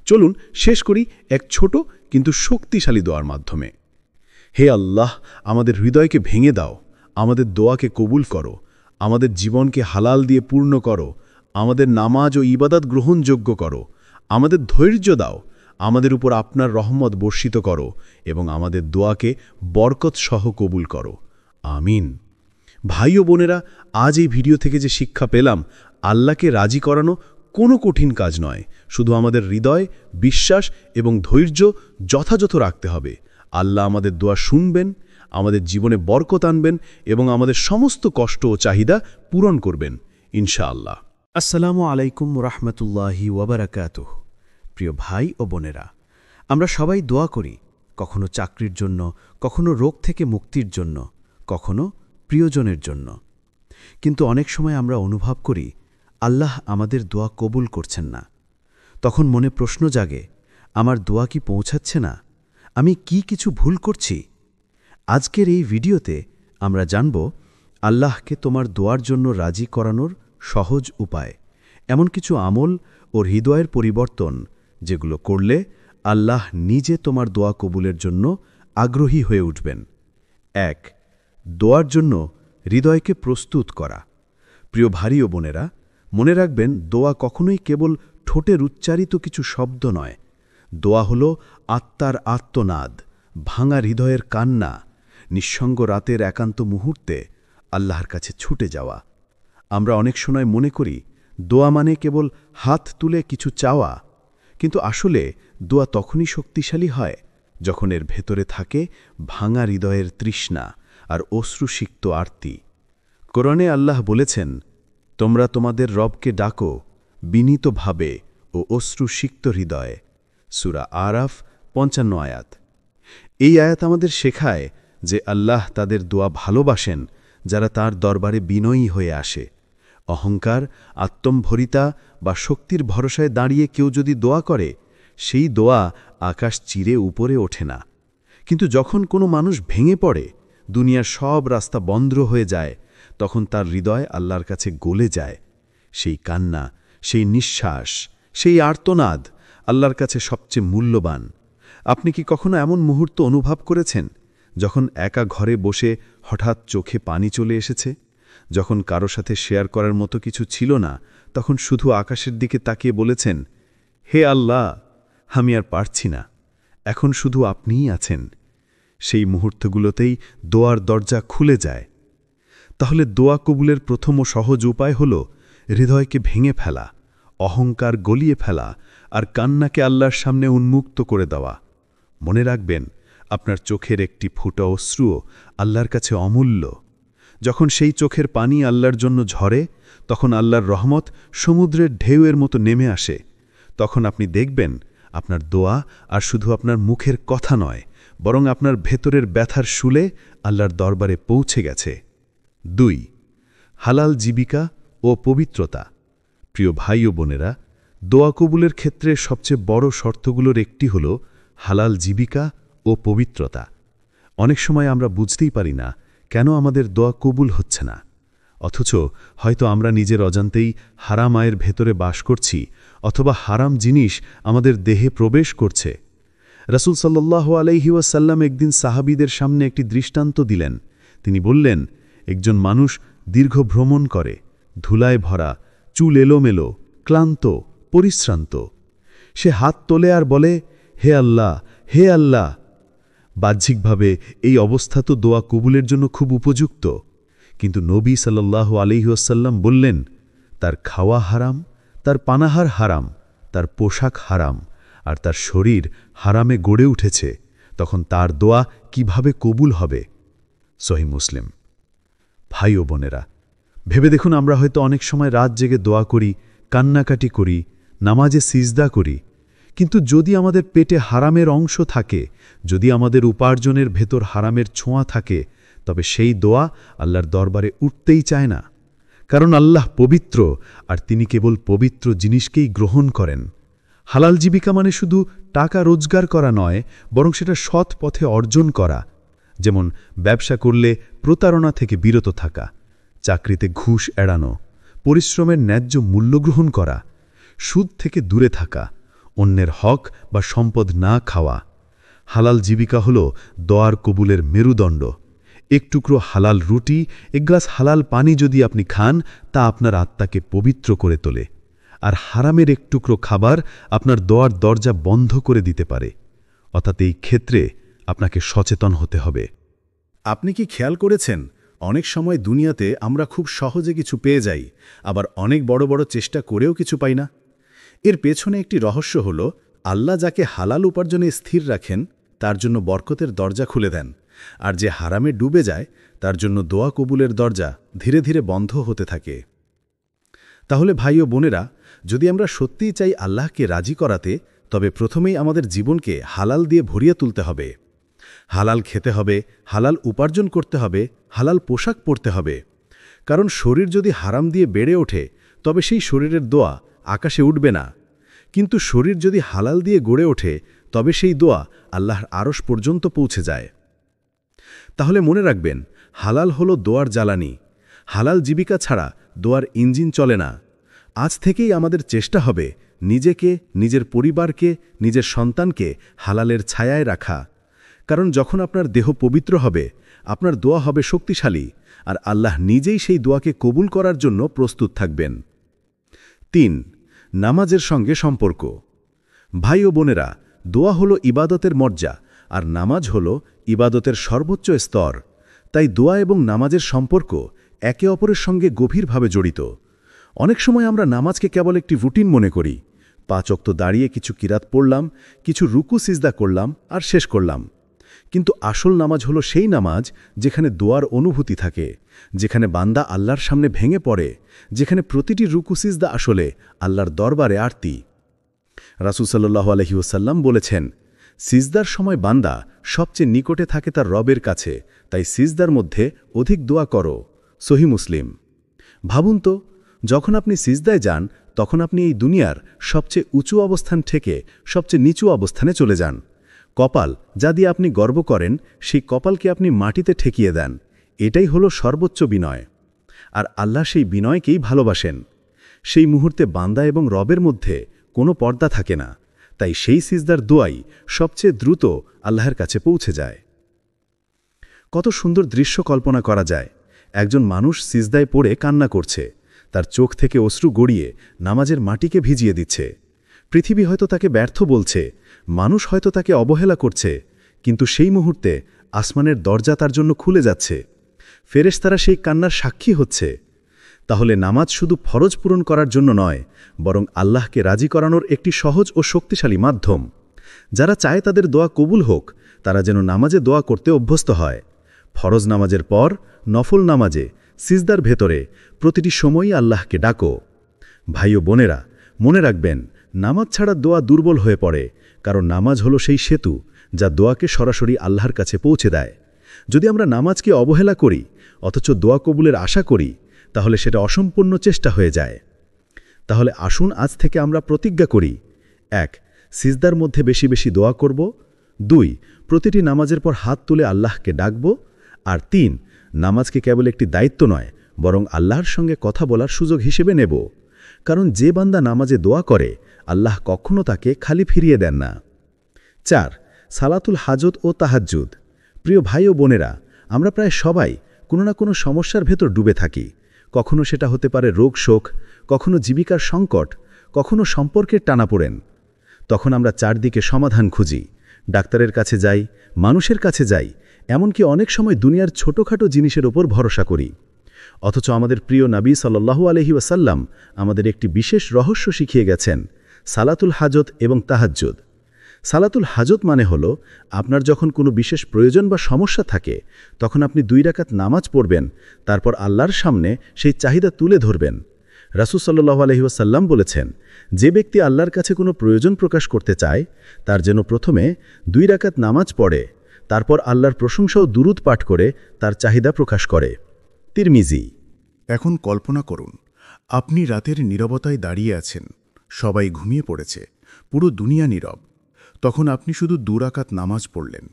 চলুন শেষ করি এক ছোট কিন্তু শক্তিশালী দোয়ার মাধ্যমে। হে আল্লাহ, আমাদের হৃদয়কে ভেঙে দাও, আমাদের দোয়াকে কবুল করো, আমাদের জীবনকে হালাল দিয়ে পূর্ণ করো, আমাদের নামাজ ও ইবাদত গ্রহণযোগ্য করো, আমাদের ধৈর্য দাও, আমাদের উপর আপনার রহমত বর্ষিত করো এবং আমাদের দোয়াকে বরকত সহ কবুল করো। আমিন। ভাই ও বোনেরা, আজ এই ভিডিও থেকে যে শিক্ষা পেলাম, আল্লাহকে রাজি করানো কোনো কঠিন কাজ নয়, শুধু আমাদের হৃদয়, বিশ্বাস এবং ধৈর্য যথাযথ রাখতে হবে। আল্লাহ আমাদের দোয়া শুনবেন, আমাদের জীবনে বরকত আনবেন এবং আমাদের সমস্ত কষ্ট ও চাহিদা পূরণ করবেন ইনশাআল্লাহ। আসসালামু আলাইকুম রহমতুল্লাহি ওয়াবারাকাতুহ। প্রিয় ভাই ও বোনেরা, আমরা সবাই দোয়া করি, কখনো চাকরির জন্য, কখনো রোগ থেকে মুক্তির জন্য, কখনো প্রিয়জনের জন্য। কিন্তু অনেক সময় আমরা অনুভব করি আল্লাহ আমাদের দোয়া কবুল করছেন না। তখন মনে প্রশ্ন জাগে, আমার দোয়া কি পৌঁছাচ্ছে না? আমি কি কিছু ভুল করছি? আজকের এই ভিডিওতে আমরা জানব আল্লাহকে তোমার দোয়ার জন্য রাজি করানোর সহজ উপায়, এমন কিছু আমল ও হৃদয়ের পরিবর্তন যেগুলো করলে আল্লাহ নিজে তোমার দোয়া কবুলের জন্য আগ্রহী হয়ে উঠবেন। ১. দোয়ার জন্য হৃদয়কে প্রস্তুত করা। প্রিয় ভাই ও বোনেরা, মনে রাখবেন, দোয়া কখনোই কেবল ঠোঁটের উচ্চারিত কিছু শব্দ নয়। দোয়া হল আত্মার আত্মনাদ, ভাঙা হৃদয়ের কান্না, নিঃসঙ্গ রাতের একান্ত মুহূর্তে আল্লাহর কাছে ছুটে যাওয়া। আমরা অনেক সময় মনে করি দোয়া মানে কেবল হাত তুলে কিছু চাওয়া, কিন্তু আসলে দোয়া তখনই শক্তিশালী হয় যখন এর ভেতরে থাকে ভাঙা হৃদয়ের তৃষ্ণা আর অশ্রুসিক্ত আরতি। কোরআনে আল্লাহ বলেছেন, তোমরা তোমাদের রবকে ডাকো বিনীতভাবে ও অশ্রুসিক্ত হৃদয়ে। সূরা আরাফ ৫৫ আয়াত। এই আয়াত আমাদের শেখায় যে আল্লাহ তাদের দোয়া ভালোবাসেন যারা তার দরবারে বিনয়ী হয়ে আসে। অহংকার, আত্মম্ভরিতা বা শক্তির ভরসায় দাঁড়িয়ে কেউ যদি দোয়া করে, সেই দোয়া আকাশ চিরে উপরে ওঠে না। কিন্তু যখন কোনো মানুষ ভেঙে পড়ে, দুনিয়ার সব রাস্তা বন্ধ হয়ে যায়, তখন তার হৃদয় আল্লাহর কাছে গলে যায়। সেই কান্না, সেই নিঃশ্বাস, সেই আর্তনাদ আল্লাহর কাছে সবচেয়ে মূল্যবান। আপনি কি কখনো এমন মুহূর্ত অনুভব করেছেন যখন একা ঘরে বসে হঠাৎ চোখে পানি চলে এসেছে? যখন কারো সাথে শেয়ার করার মতো কিছু ছিল না, তখন শুধু আকাশের দিকে তাকিয়ে বলেছেন, হে আল্লাহ, আমি আর পারছি না, এখন শুধু আপনিই আছেন। সেই মুহূর্তগুলোতেই দোয়ার দরজা খুলে যায়। তাহলে দোয়া কবুলের প্রথম ও সহজ উপায় হল হৃদয়কে ভেঙে ফেলা, অহংকার গলিয়ে ফেলা আর কান্নাকে আল্লাহর সামনে উন্মুক্ত করে দেওয়া। মনে রাখবেন, আপনার চোখের একটি ফুটা অশ্রুও আল্লাহর কাছে অমূল্য। যখন সেই চোখের পানি আল্লাহর জন্য ঝরে, তখন আল্লাহর রহমত সমুদ্রের ঢেউয়ের মতো নেমে আসে। তখন আপনি দেখবেন আপনার দোয়া আর শুধু আপনার মুখের কথা নয়, বরং আপনার ভেতরের ব্যথার শুলে আল্লাহর দরবারে পৌঁছে গেছে। 2. হালাল জীবিকা ও পবিত্রতা। প্রিয় ভাই ও বোনেরা, দোয়া কবুলের ক্ষেত্রে সবচেয়ে বড় শর্তগুলোর একটি হল হালাল জীবিকা ও পবিত্রতা। অনেক সময় আমরা বুঝতেই পারি না কেন আমাদের দোয়া কবুল হচ্ছে না, অথচ হয়তো আমরা নিজের অজান্তেই হারাম আয়ের ভেতরে বাস করছি অথবা হারাম জিনিস আমাদের দেহে প্রবেশ করছে। রাসূল সাল্লাল্লাহু আলাইহি ওয়াসাল্লাম একদিন সাহাবীদের সামনে একটি দৃষ্টান্ত দিলেন। তিনি বললেন, একজন মানুষ দীর্ঘ ভ্রমণ করে, ধুলায় ভরা, চুল এলোমেলো, ক্লান্ত, পরিশ্রান্ত। সে হাত তোলে আর বলে, হে আল্লাহ, হে আল্লাহ। বাহ্যিকভাবে এই অবস্থা তো দোয়া কবুলের জন্য খুব উপযুক্ত, কিন্তু নবী সাল্লাল্লাহু আলাইহি ওয়াসাল্লাম বললেন, তার খাওয়া হারাম, তার পানাহার হারাম, তার পোশাক হারাম, আর তার শরীর হারামে গড়ে উঠেছে, তখন তার দোয়া কিভাবে কবুল হবে? সহিহ মুসলিম। ভাই ও বোনেরা, ভেবে দেখুন, আমরা হয়তো অনেক সময় রাত জেগে দোয়া করি, কান্নাকাটি করি, নামাজে সিজদা করি, কিন্তু যদি আমাদের পেটে হারামের অংশ থাকে, যদি আমাদের উপার্জনের ভেতর হারামের ছোঁয়া থাকে, তবে সেই দোয়া আল্লাহর দরবারে উঠতেই চায় না। কারণ আল্লাহ পবিত্র, আর তিনি কেবল পবিত্র জিনিসকেই গ্রহণ করেন। হালাল জীবিকা মানে শুধু টাকা রোজগার করা নয়, বরং সেটা সৎ পথে অর্জন করা। যেমন ব্যবসা করলে প্রতারণা থেকে বিরত থাকা, চাকরিতে ঘুষ এড়ানো, পরিশ্রমের ন্যায্য মূল্য গ্রহণ করা, সুদ থেকে দূরে থাকা, অন্যের হক বা সম্পদ না খাওয়া। হালাল জীবিকা হল দোয়ার কবুলের মেরুদণ্ড। এক টুকরো হালাল রুটি, এক গ্লাস হালাল পানি যদি আপনি খান, তা আপনার আত্মাকে পবিত্র করে তোলে। আর হারামের এক টুকরো খাবার আপনার দোয়ার দরজা বন্ধ করে দিতে পারে। অর্থাৎ এই ক্ষেত্রে আপনাকে সচেতন হতে হবে। আপনি কি খেয়াল করেছেন, অনেক সময় দুনিয়াতে আমরা খুব সহজে কিছু পেয়ে যাই, আবার অনেক বড় বড় চেষ্টা করেও কিছু পাই না? এর পেছনে একটি রহস্য হল, আল্লাহ যাকে হালাল উপার্জনে স্থির রাখেন তার জন্য বরকতের দরজা খুলে দেন, আর যে হারামে ডুবে যায় তার জন্য দোয়া কবুলের দরজা ধীরে ধীরে বন্ধ হতে থাকে। তাহলে ভাই ও বোনেরা, যদি আমরা সত্যিই চাই আল্লাহকে রাজি করাতে, তবে প্রথমেই আমাদের জীবনকে হালাল দিয়ে ভরিয়ে তুলতে হবে। হালাল খেতে হবে, হালাল উপার্জন করতে হবে, হালাল পোশাক পরতে হবে। কারণ শরীর যদি হারাম দিয়ে বেড়ে ওঠে, তবে সেই শরীরের দোয়া আকাশে উঠবে না। কিন্তু শরীর যদি হালাল দিয়ে গড়ে ওঠে, তবে সেই দোয়া আল্লাহর আরশ পর্যন্ত পৌঁছে যায়। তাহলে মনে রাখবেন, হালাল হলো দোয়ার জ্বালানি। হালাল জীবিকা ছাড়া দোয়ার ইঞ্জিন চলে না। আজ থেকেই আমাদের চেষ্টা হবে নিজেকে, নিজের পরিবারকে, নিজের সন্তানকে হালালের ছায়ায় রাখা। কারণ যখন আপনার দেহ পবিত্র হবে, আপনার দোয়া হবে শক্তিশালী, আর আল্লাহ নিজেই সেই দোয়াকে কবুল করার জন্য প্রস্তুত থাকবেন। 3. নামাজের সঙ্গে সম্পর্ক। ভাই ও বোনেরা, দোয়া হলো ইবাদতের মর্যাদা, আর নামাজ হলো ইবাদতের সর্বোচ্চ স্তর। তাই দোয়া এবং নামাজের সম্পর্ক একে অপরের সঙ্গে গভীরভাবে জড়িত। অনেক সময় আমরা নামাজকে কেবল একটি রুটিন মনে করি। 5 ওয়াক্ত দাঁড়িয়ে কিছু কিরাত পড়লাম, কিছু রুকু সিজদা করলাম আর শেষ করলাম। কিন্তু আসল নামাজ হলো সেই নামাজ যেখানে দোয়ার অনুভূতি থাকে, যেখানে বান্দা আল্লাহর সামনে ভেঙে পড়ে, যেখানে প্রতিটি রুকু সিজদা আসলে আল্লাহর দরবারে আরতি। রাসূল সাল্লাল্লাহু আলাইহি ওয়াসাল্লাম বলেছেন, সিজদার সময় বান্দা সবচেয়ে নিকটে থাকে তার রবের কাছে, তাই সিজদার মধ্যে অধিক দোয়া করো। সহিহ মুসলিম। ভাবুন তো, যখন আপনি সিজদায় যান, তখন আপনি এই দুনিয়ার সবচেয়ে উঁচু অবস্থান থেকে সবচেয়ে নিচু অবস্থানে চলে যান। কপাল যা দিয়ে আপনি গর্ব করেন, সেই কপালকে আপনি মাটিতে ঠেকিয়ে দেন। এটাই হলো সর্বোচ্চ বিনয়। আর আল্লাহ সেই বিনয়কেই ভালোবাসেন। সেই মুহূর্তে বান্দা এবং রবের মধ্যে কোনো পর্দা থাকে না, তাই সেই সিজদার দোয়াই সবচেয়ে দ্রুত আল্লাহর কাছে পৌঁছে যায়। কত সুন্দর দৃশ্য কল্পনা করা যায়। একজন মানুষ সিজদায় পড়ে কান্না করছে, তার চোখ থেকে অশ্রু গড়িয়ে নামাজের মাটিকে ভিজিয়ে দিচ্ছে। পৃথিবী হয়তো তাকে ব্যর্থ বলছে, মানুষ হয়তো তাকে অবহেলা করছে, কিন্তু সেই মুহূর্তে আসমানের দরজা তার জন্য খুলে যাচ্ছে। ফেরেশতারা সেই কান্নার সাক্ষী হচ্ছে। তাহলে নামাজ শুধু ফরজ পূরণ করার জন্য নয়, বরং আল্লাহকে রাজি করানোর একটি সহজ ও শক্তিশালী মাধ্যম। যারা চায় তাদের দোয়া কবুল হোক, তারা যেন নামাজে দোয়া করতে অভ্যস্ত হয়। ফরজ নামাজের পর, নফল নামাজে, সিজদার ভেতরে প্রতিটি সময়ই আল্লাহকে ডাকো। ভাই ও বোনেরা, মনে রাখবেন, নামাজ ছাড়া দোয়া দুর্বল হয়ে পড়ে, কারণ নামাজ হলো সেই সেতু যা দোয়াকে সরাসরি আল্লাহর কাছে পৌঁছে দেয়। যদি আমরা নামাজকে অবহেলা করি অথচ দোয়া কবুলের আশা করি, তাহলে সেটা অসম্পূর্ণ চেষ্টা হয়ে যায়। তাহলে আসুন আজ থেকে আমরা প্রতিজ্ঞা করি: ১. সিজদার মধ্যে বেশি বেশি দোয়া করব। ২. প্রতিটি নামাজের পর হাত তুলে আল্লাহকে ডাকব। আর ৩. নামাজকে কেবল একটি দায়িত্ব নয়, বরং আল্লাহর সঙ্গে কথা বলার সুযোগ হিসেবে নেব। কারণ যে বান্দা নামাজে দোয়া করে, আল্লাহ কখনো তাকে খালি ফিরিয়ে দেন না। ৪. সালাতুল হাজত ও তাহাজ্জুদ। প্রিয় ভাই ও বোনেরা, আমরা প্রায় সবাই কোনো না কোনো সমস্যার ভেতর ডুবে থাকি। কখনো সেটা হতে পারে রোগ শোক, কখনো জীবিকার সংকট, কখনো সম্পর্কের টানাপোড়েন। তখন আমরা চারদিকে সমাধান খুঁজি, ডাক্তারের কাছে যাই, মানুষের কাছে যাই, এমনকি অনেক সময় দুনিয়ার ছোটখাটো জিনিসের ওপর ভরসা করি। অথচ আমাদের প্রিয় নবী সাল্লাল্লাহু আলাইহি ওয়াসাল্লাম আমাদের একটি বিশেষ রহস্য শিখিয়ে গেছেন: সালাতুল হাজত এবং তাহাজ্জুদ। সালাতুল হাজত মানে হলো, আপনার যখন কোনো বিশেষ প্রয়োজন বা সমস্যা থাকে, তখন আপনি 2 রাকাত নামাজ পড়বেন, তারপর আল্লাহর সামনে সেই চাহিদা তুলে ধরবেন। রাসূল সাল্লাল্লাহু আলাইহি ওয়াসাল্লাম বলেছেন, যে ব্যক্তি আল্লাহর কাছে কোনো প্রয়োজন প্রকাশ করতে চায়, তার যেন প্রথমে 2 রাকাত নামাজ পড়ে, তারপর আল্লাহর প্রশংসা ও দুরূদ পাঠ করে তার চাহিদা প্রকাশ করে। তিরমিজি। এখন কল্পনা করুন, আপনি রাতের নীরবতায় দাঁড়িয়ে আছেন, সবাই ঘুমিয়ে পড়েছে, পুরো দুনিয়া নীরব। তখন আপনি শুধু 2 রাকাত নামাজ পড়লেন,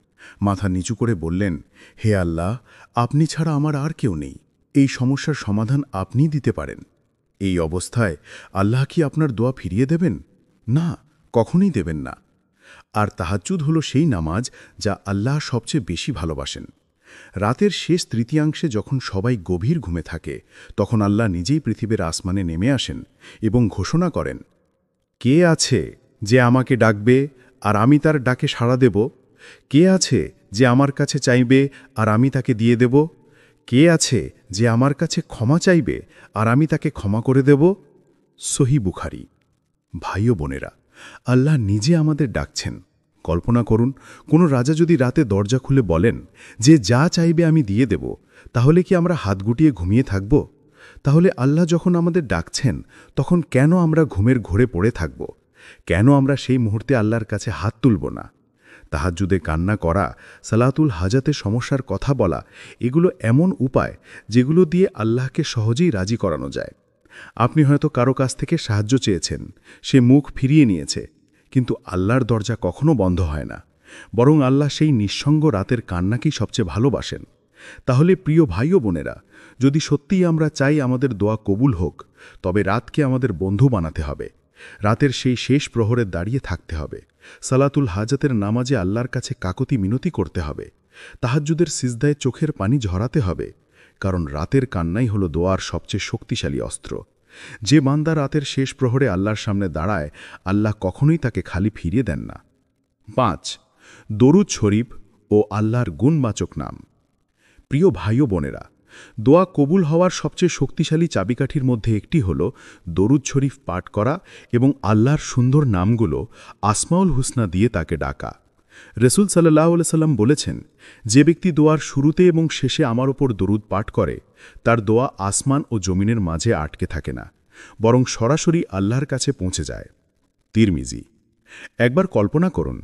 মাথা নিচু করে বললেন, হে আল্লাহ, আপনি ছাড়া আমার আর কেউ নেই, এই সমস্যার সমাধান আপনিই দিতে পারেন। এই অবস্থায় আল্লাহ কি আপনার দোয়া ফিরিয়ে দেবেন? না, কখনোই দেবেন না। আর তাহাজ্জুদ হলো সেই নামাজ যা আল্লাহ সবচেয়ে বেশি ভালোবাসেন। রাতের শেষ তৃতীয়াংশে যখন সবাই গভীর ঘুমে থাকে, তখন আল্লাহ নিজেই পৃথিবীর আসমানে নেমে আসেন এবং ঘোষণা করেন, কে আছে যে আমাকে ডাকবে আর আমি তার ডাকে সাড়া দেব? কে আছে যে আমার কাছে চাইবে আর আমি তাকে দিয়ে দেব? কে আছে যে আমার কাছে ক্ষমা চাইবে আর আমি তাকে ক্ষমা করে দেব? সহিহ বুখারী। ভাই ও বোনেরা, আল্লাহ নিজে আমাদের ডাকছেন। কল্পনা করুন, কোনো রাজা যদি রাতে দরজা খুলে বলেন যে যা চাইবে আমি দিয়ে দেব, তাহলে কি আমরা হাত গুটিয়ে ঘুমিয়ে থাকব? তাহলে আল্লাহ যখন আমাদের ডাকছেন, তখন কেন আমরা ঘুমের ঘোরে পড়ে থাকব? কেন আমরা সেই মুহূর্তে আল্লাহর কাছে হাত তুলব না? তাহাজ্জুদে কান্না করা, সালাতুল হাজাতে সমস্যার কথা বলা, এগুলো এমন উপায় যেগুলো দিয়ে আল্লাহকে সহজেই রাজি করানো যায়। আপনি হয়তো কারো কাছ থেকে সাহায্য চেয়েছেন, সে মুখ ফিরিয়ে নিয়েছে, কিন্তু আল্লাহর দরজা কখনো বন্ধ হয় না, বরং আল্লাহ সেই নিঃসঙ্গ রাতের কান্নাকেই সবচেয়ে ভালোবাসেন। তাহলে প্রিয় ভাই ও বোনেরা, যদি সত্যিই আমরা চাই আমাদের দোয়া কবুল হোক, তবে রাতকে আমাদের বন্ধু বানাতে হবে। রাতের সেই শেষ প্রহরে দাঁড়িয়ে থাকতে হবে, সালাতুল হাজাতের নামাজে আল্লাহর কাছে কাকতি মিনতি করতে হবে, তাহাজ্জুদের সিজদায় চোখের পানি ঝরাতে হবে, কারণ রাতের কান্নাই হলো দোয়ার সবচেয়ে শক্তিশালী অস্ত্র। যে বান্দা রাতের শেষ প্রহরে আল্লাহর সামনে দাঁড়ায়, আল্লাহ কখনোই তাকে খালি ফিরিয়ে দেন না। 5. দরুদ শরীফ ও আল্লাহর গুণবাচক নাম। প্রিয় ভাই ও বোনেরা, দোয়া কবুল হওয়ার সবচেয়ে শক্তিশালী চাবিকাঠির মধ্যে একটি হল দরুদ শরীফ পাঠ করা এবং আল্লাহর সুন্দর নামগুলো আসমাউল হুসনা দিয়ে তাকে ডাকা। রাসূল সাল্লাল্লাহু আলাইহি সাল্লাম বলেছেন, যে ব্যক্তি দোয়ার শুরুতে এবং শেষে আমার ওপর দরুদ পাঠ করে, তার দোয়া আসমান ও জমিনের মাঝে আটকে থাকে না, বরং সরাসরি আল্লাহর কাছে পৌঁছে যায়। তিরমিজি। একবার কল্পনা করুন,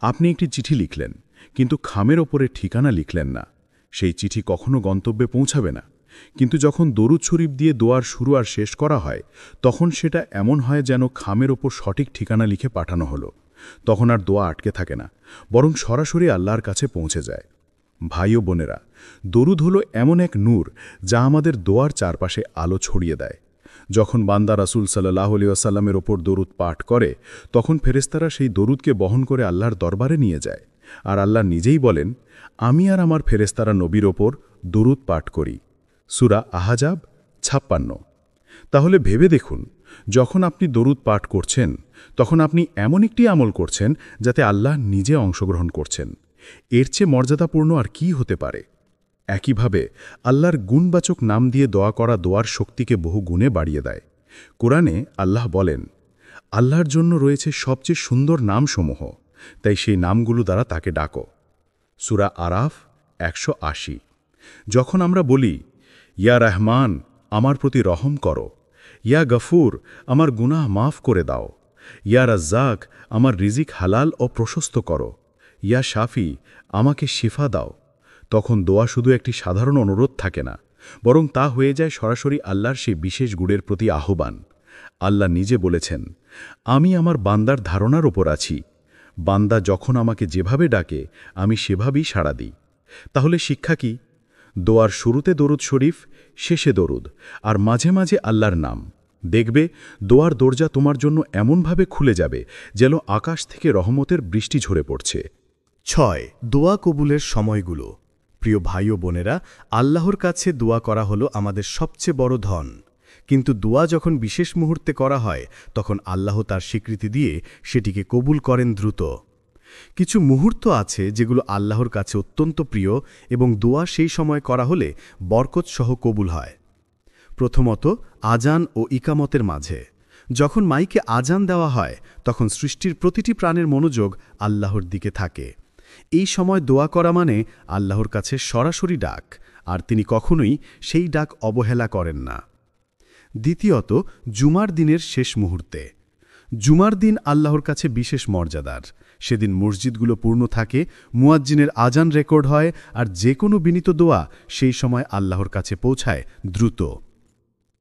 আপনি একটি চিঠি লিখলেন, কিন্তু খামের ওপরে ঠিকানা লিখলেন না। সেই চিঠি কখনো গন্তব্যে পৌঁছাবে না। কিন্তু যখন দরুদ শরীফ দিয়ে দোয়ার শুরু আর শেষ করা হয়, তখন সেটা এমন হয় যেন খামের ওপর সঠিক ঠিকানা লিখে পাঠানো হলো। তখন আর দোয়া আটকে থাকে না, বরং সরাসরি আল্লাহর কাছে পৌঁছে যায়। ভাই ও বোনেরা, দরুদ হলো এমন এক নূর যা আমাদের দোয়ার চারপাশে আলো ছড়িয়ে দেয়। যখন বান্দা রাসূল সাল্লাল্লাহু আলাইহি ওয়াসাল্লামের ওপর দরুদ পাঠ করে, তখন ফেরেশতারা সেই দরুদকে বহন করে আল্লাহর দরবারে নিয়ে যায়। আর আল্লাহ নিজেই বলেন, আমি আর আমার ফেরেশতারা নবীর ওপর দরুদ পাঠ করি। সূরা আহজাব 56। তাহলে ভেবে দেখুন, যখন আপনি দরুদ পাঠ করছেন, তখন আপনি এমন একটি আমল করছেন যাতে আল্লাহ নিজে অংশগ্রহণ করছেন। এর চেয়ে মর্যাদাপূর্ণ আর কি হতে পারে? একইভাবে আল্লাহর গুণবাচক নাম দিয়ে দোয়া করা দোয়ার শক্তিকে বহু গুণে বাড়িয়ে দেয়। কোরআনে আল্লাহ বলেন, আল্লাহর জন্য রয়েছে সবচেয়ে সুন্দর নামসমূহ, তাই সেই নামগুলো দ্বারা তাকে ডাকো। সূরা আরাফ 180। যখন আমরা বলি, ইয়া রহমান, আমার প্রতি রহম করো, ইয়া গফুর, আমার গুনাহ মাফ করে দাও, ইয়া রাজ্জাক, আমার রিজিক হালাল ও প্রশস্ত করো, ইয়া শাফি, আমাকে শিফা দাও, তখন দোয়া শুধু একটি সাধারণ অনুরোধ থাকে না, বরং তা হয়ে যায় সরাসরি আল্লাহর সেই বিশেষ গুণের প্রতি আহ্বান। আল্লাহ নিজে বলেছেন, আমি আমার বান্দার ধারণার ওপর আছি। বান্দা যখন আমাকে যেভাবে ডাকে আমি সেভাবেই সাড়া দিই। তাহলে শিক্ষা কি? দোয়ার শুরুতে দরুদ শরীফ, শেষে দরুদ, আর মাঝে মাঝে আল্লাহর নাম। দেখবে দোয়ার দরজা তোমার জন্য এমনভাবে খুলে যাবে যেন আকাশ থেকে রহমতের বৃষ্টি ঝরে পড়ছে। 6. দোয়া কবুলের সময়গুলো। প্রিয় ভাই ও বোনেরা, আল্লাহর কাছে দোয়া করা হলো আমাদের সবচেয়ে বড় ধন। কিন্তু দোয়া যখন বিশেষ মুহূর্তে করা হয় তখন আল্লাহ তার স্বীকৃতি দিয়ে সেটিকে কবুল করেন দ্রুত। কিছু মুহূর্ত আছে যেগুলো আল্লাহর কাছে অত্যন্ত প্রিয় এবং দোয়া সেই সময় করা হলে বরকত সহ কবুল হয়। প্রথমত, আজান ও ইকামতের মাঝে। যখন মাইকে আজান দেওয়া হয় তখন সৃষ্টির প্রতিটি প্রাণের মনোযোগ আল্লাহর দিকে থাকে। এই সময় দোয়া করা মানে আল্লাহর কাছে সরাসরি ডাক, আর তিনি কখনোই সেই ডাক অবহেলা করেন না। দ্বিতীয়ত, জুমার দিনের শেষ মুহূর্তে। জুমার দিন আল্লাহর কাছে বিশেষ মর্যাদার। সেদিন মসজিদগুলো পূর্ণ থাকে, মুয়াজ্জিনের আজান রেকর্ড হয়, আর যে কোনো বিনীত দোয়া সেই সময় আল্লাহর কাছে পৌঁছায় দ্রুত।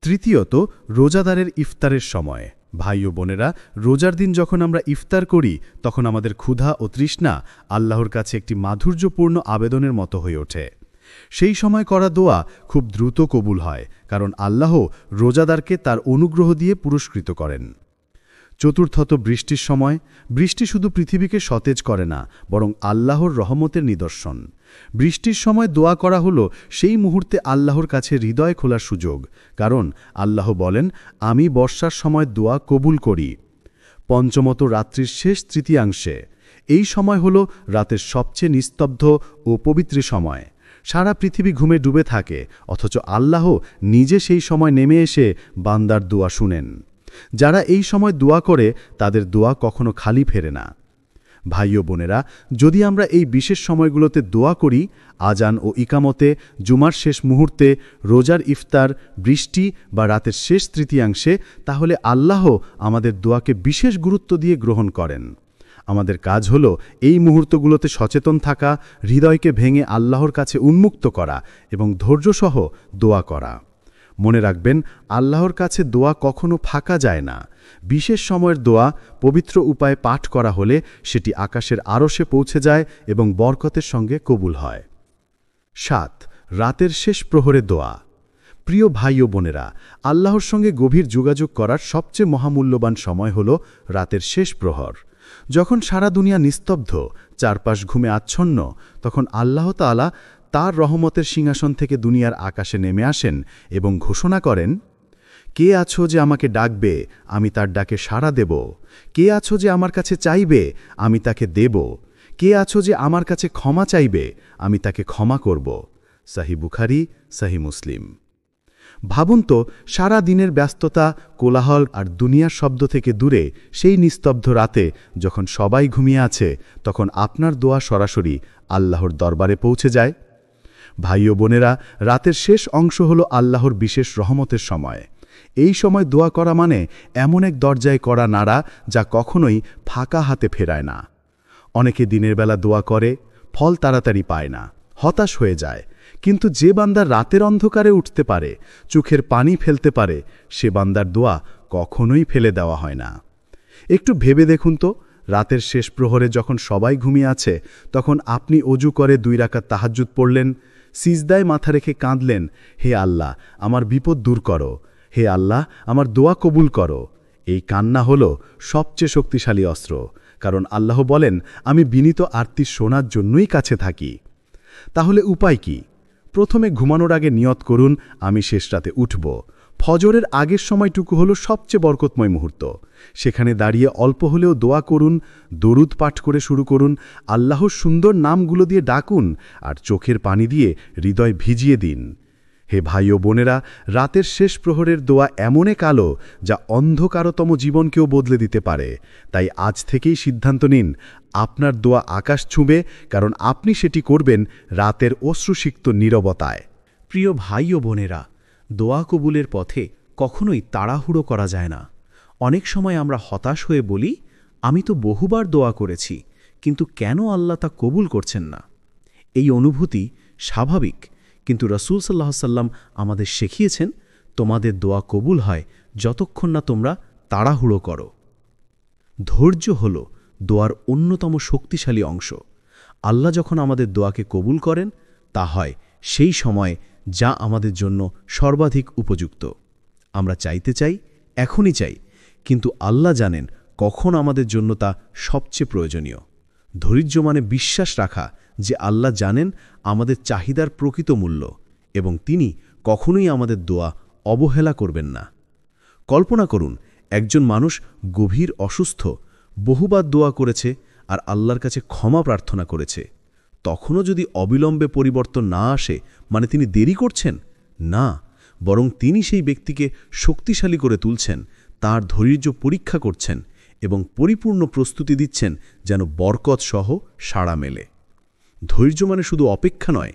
তৃতীয়ত, রোজাদারের ইফতারের সময়। ভাই ও বোনেরা, রোজার দিন যখন আমরা ইফতার করি তখন আমাদের ক্ষুধা ও তৃষ্ণা আল্লাহর কাছে একটি মাধুর্যপূর্ণ আবেদনের মতো হয়ে ওঠে। সেই সময় করা দোয়া খুব দ্রুত কবুল হয়, কারণ আল্লাহ রোজাদারকে তার অনুগ্রহ দিয়ে পুরস্কৃত করেন। চতুর্থত, বৃষ্টির সময়। বৃষ্টি শুধু পৃথিবীকে সতেজ করে না, বরং আল্লাহর রহমতের নিদর্শন। বৃষ্টির সময় দোয়া করা হলো সেই মুহূর্তে আল্লাহর কাছে হৃদয় খোলার সুযোগ, কারণ আল্লাহ বলেন, আমি বর্ষার সময় দোয়া কবুল করি। পঞ্চমত, রাত্রির শেষ তৃতীয়াংশে। এই সময় হলো রাতের সবচেয়ে নিস্তব্ধ ও পবিত্র সময়। সারা পৃথিবী ঘুমে ডুবে থাকে, অথচ আল্লাহ নিজে সেই সময় নেমে এসে বান্দার দোয়া শুনেন। যারা এই সময় দোয়া করে তাদের দোয়া কখনো খালি ফেরে না। ভাই ও বোনেরা, যদি আমরা এই বিশেষ সময়গুলোতে দোয়া করি, আজান ও ইকামতে, জুমার শেষ মুহূর্তে, রোজার ইফতার, বৃষ্টি বা রাতের শেষ তৃতীয়াংশে, তাহলে আল্লাহ আমাদের দোয়াকে বিশেষ গুরুত্ব দিয়ে গ্রহণ করেন। আমাদের কাজ হলো এই মুহূর্তগুলোতে সচেতন থাকা, হৃদয়কে ভেঙে আল্লাহর কাছে উন্মুক্ত করা এবং ধৈর্যসহ দোয়া করা। মনে রাখবেন, আল্লাহর কাছে দোয়া কখনো ফাঁকা যায় না। বিশেষ সময়ের দোয়া পবিত্র উপায়ে পাঠ করা হলে সেটি আকাশের আরশে পৌঁছে যায় এবং বরকতের সঙ্গে কবুল হয়। 7. রাতের শেষ প্রহরে দোয়া। প্রিয় ভাই ও বোনেরা, আল্লাহর সঙ্গে গভীর যোগাযোগ করার সবচেয়ে মহামূল্যবান সময় হল রাতের শেষ প্রহর। যখন সারা দুনিয়া নিস্তব্ধ, চারপাশ ঘুমে আচ্ছন্ন, তখন আল্লাহ তাআলা তার রহমতের সিংহাসন থেকে দুনিয়ার আকাশে নেমে আসেন এবং ঘোষণা করেন, কে আছো যে আমাকে ডাকবে, আমি তার ডাকে সাড়া দেব। কে আছো যে আমার কাছে চাইবে, আমি তাকে দেব। কে আছো যে আমার কাছে ক্ষমা চাইবে, আমি তাকে ক্ষমা করব। সহিহ বুখারী, সহিহ মুসলিম। ভাবুন তো, সারা দিনের ব্যস্ততা, কোলাহল আর দুনিয়ার শব্দ থেকে দূরে সেই নিস্তব্ধ রাতে যখন সবাই ঘুমিয়ে আছে, তখন আপনার দোয়া সরাসরি আল্লাহর দরবারে পৌঁছে যায়। ভাই ও বোনেরা, রাতের শেষ অংশ হল আল্লাহর বিশেষ রহমতের সময়। এই সময় দোয়া করা মানে এমন এক দরজায় করা নাড়া যা কখনোই ফাঁকা হাতে ফেরায় না। অনেকে দিনের বেলা দোয়া করে, ফল তাড়াতাড়ি পায় না, হতাশ হয়ে যায়। কিন্তু যে বান্দা রাতের অন্ধকারে উঠতে পারে, চোখের পানি ফেলতে পারে, সে বান্দার দোয়া কখনোই ফেলে দেওয়া হয় না। একটু ভেবে দেখুন তো, রাতের শেষ প্রহরে যখন সবাই ঘুমিয়ে আছে, তখন আপনি অজু করে 2 রাকাত তাহাজ্জুদ পড়লেন, সিজদায় মাথা রেখে কাঁদলেন, হে আল্লাহ, আমার বিপদ দূর করো, হে আল্লাহ, আমার দোয়া কবুল করো। এই কান্না হল সবচেয়ে শক্তিশালী অস্ত্র, কারণ আল্লাহ বলেন, আমি বিনীত আরতি শোনার জন্যই কাছে থাকি। তাহলে উপায় কি? প্রথমে ঘুমানোর আগে নিয়ত করুন, আমি শেষ রাতে উঠব। ফজরের আগের সময়টুকু হলো সবচেয়ে বরকতময় মুহূর্ত। সেখানে দাঁড়িয়ে অল্প হলেও দোয়া করুন, দরুদ পাঠ করে শুরু করুন, আল্লাহর সুন্দর নামগুলো দিয়ে ডাকুন, আর চোখের পানি দিয়ে হৃদয় ভিজিয়ে দিন। হে ভাই ও বোনেরা, রাতের শেষ প্রহরের দোয়া এমন এক আলো যা অন্ধকারতম জীবনকেও বদলে দিতে পারে। তাই আজ থেকেই সিদ্ধান্ত নিন, আপনার দোয়া আকাশ ছুঁবে, কারণ আপনি সেটি করবেন রাতের অশ্রুসিক্ত নীরবতায়। প্রিয় ভাই ও বোনেরা, দোয়া কবুলের পথে কখনোই তাড়াহুড়ো করা যায় না। অনেক সময় আমরা হতাশ হয়ে বলি, আমি তো বহুবার দোয়া করেছি, কিন্তু কেন আল্লাহ তা কবুল করছেন না? এই অনুভূতি স্বাভাবিক, কিন্তু রাসূল সাল্লাল্লাহু আলাইহি ওয়াসাল্লাম আমাদের শিখিয়েছেন, তোমাদের দোয়া কবুল হয় যতক্ষণ না তোমরা তাড়াহুড়ো করো। ধৈর্য হল দোয়ার অন্যতম শক্তিশালী অংশ। আল্লাহ যখন আমাদের দোয়াকে কবুল করেন, তা হয় সেই সময় যা আমাদের জন্য সর্বাধিক উপযুক্ত। আমরা চাইতে চাই, এখনই চাই, কিন্তু আল্লাহ জানেন কখন আমাদের জন্য তা সবচেয়ে প্রয়োজনীয়। ধৈর্য মানে বিশ্বাস রাখা যে আল্লাহ জানেন আমাদের চাহিদার প্রকৃত মূল্য এবং তিনি কখনোই আমাদের দোয়া অবহেলা করবেন না। কল্পনা করুন, একজন মানুষ গভীর অসুস্থ, বহুবার দোয়া করেছে আর আল্লাহর কাছে ক্ষমা প্রার্থনা করেছে। তখনও যদি অবিলম্বে পরিবর্তন না আসে, মানে তিনি দেরি করছেন না, বরং তিনি সেই ব্যক্তিকে শক্তিশালী করে তুলছেন, তার ধৈর্য পরীক্ষা করছেন এবং পরিপূর্ণ প্রস্তুতি দিচ্ছেন যেন বরকত সহ সাড়া মেলে। ধৈর্য মানে শুধু অপেক্ষা নয়,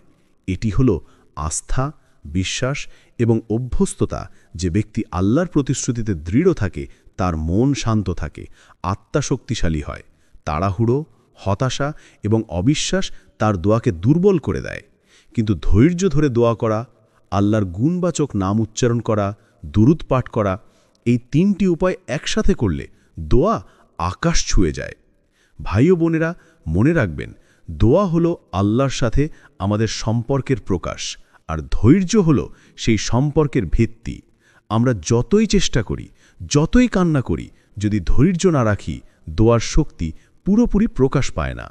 এটি হল আস্থা, বিশ্বাস এবং অভ্যস্ততা। যে ব্যক্তি আল্লাহর প্রতিশ্রুতিতে দৃঢ় থাকে, তার মন শান্ত থাকে, আত্মা শক্তিশালী হয়। তাড়াহুড়ো, হতাশা এবং অবিশ্বাস তার দোয়াকে দুর্বল করে দেয়। কিন্তু ধৈর্য ধরে দোয়া করা, আল্লাহর গুণবাচক নাম উচ্চারণ করা, দুরূদ পাঠ করা, এই তিনটি উপায় একসাথে করলে দোয়া আকাশ ছুঁয়ে যায়। ভাই ও বোনেরা, মনে রাখবেন, দোয়া হলো আল্লাহর সাথে আমাদের সম্পর্কের প্রকাশ, আর ধৈর্য হলো সেই সম্পর্কের ভিত্তি। আমরা যতই চেষ্টা করি, যতই কান্না করি, যদি ধৈর্য না রাখি, দোয়ার শক্তি পুরোপুরি প্রকাশ পায় না।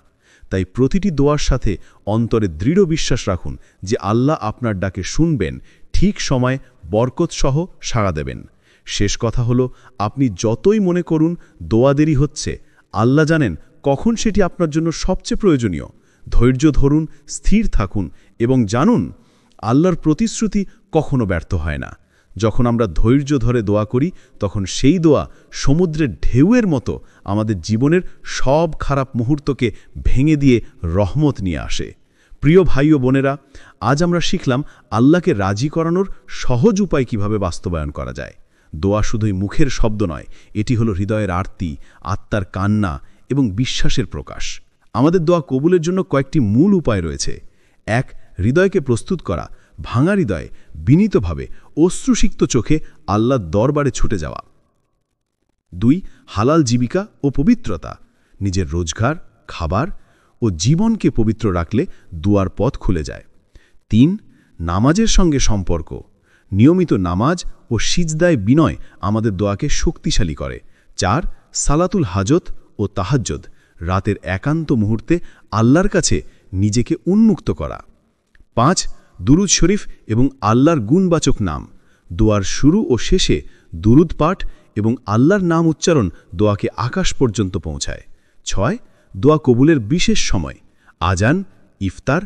তাই প্রতিটি দোয়ার সাথে অন্তরে দৃঢ় বিশ্বাস রাখুন যে আল্লাহ আপনার ডাকে শুনবেন, ঠিক সময় বরকতসহ সাড়া দেবেন। শেষ কথা হলো, আপনি যতই মনে করুন দোয়া দেরি হচ্ছে, আল্লাহ জানেন কখন সেটি আপনার জন্য সবচেয়ে প্রয়োজনীয়। ধৈর্য ধরুন, স্থির থাকুন এবং জানুন আল্লাহর প্রতিশ্রুতি কখনো ব্যর্থ হয় না। যখন আমরা ধৈর্য ধরে দোয়া করি, তখন সেই দোয়া সমুদ্রের ঢেউয়ের মতো আমাদের জীবনের সব খারাপ মুহূর্তকে ভেঙে দিয়ে রহমত নিয়ে আসে। প্রিয় ভাই ও বোনেরা, আজ আমরা শিখলাম আল্লাহকে রাজি করানোর সহজ উপায় কিভাবে বাস্তবায়ন করা যায়। দোয়া শুধুই মুখের শব্দ নয়, এটি হলো হৃদয়ের আরতি, আত্মার কান্না এবং বিশ্বাসের প্রকাশ। আমাদের দোয়া কবুলের জন্য কয়েকটি মূল উপায় রয়েছে। ১. হৃদয়কে প্রস্তুত করা। ভাঙা হৃদয়ে বিনীতভাবে অশ্রুসিক্ত চোখে আল্লাহর দরবারে ছুটে যাওয়া। ২. হালাল জীবিকা ও পবিত্রতা। নিজের রোজগার, খাবার ও জীবনকে পবিত্র রাখলে দুয়ার পথ খুলে যায়। ৩. নামাজের সঙ্গে সম্পর্ক। নিয়মিত নামাজ ও সিজদায় বিনয় আমাদের দোয়াকে শক্তিশালী করে। ৪. সালাতুল হাজত ও তাহাজ্জুদ। রাতের একান্ত মুহূর্তে আল্লাহর কাছে নিজেকে উন্মুক্ত করা। ৫. দুরুদ শরীফ এবং আল্লাহর গুণবাচক নাম। দোয়ার শুরু ও শেষে দুরুদ পাঠ এবং আল্লাহর নাম উচ্চারণ দোয়াকে আকাশ পর্যন্ত পৌঁছায়। ৬. দোয়া কবুলের বিশেষ সময়। আজান, ইফতার,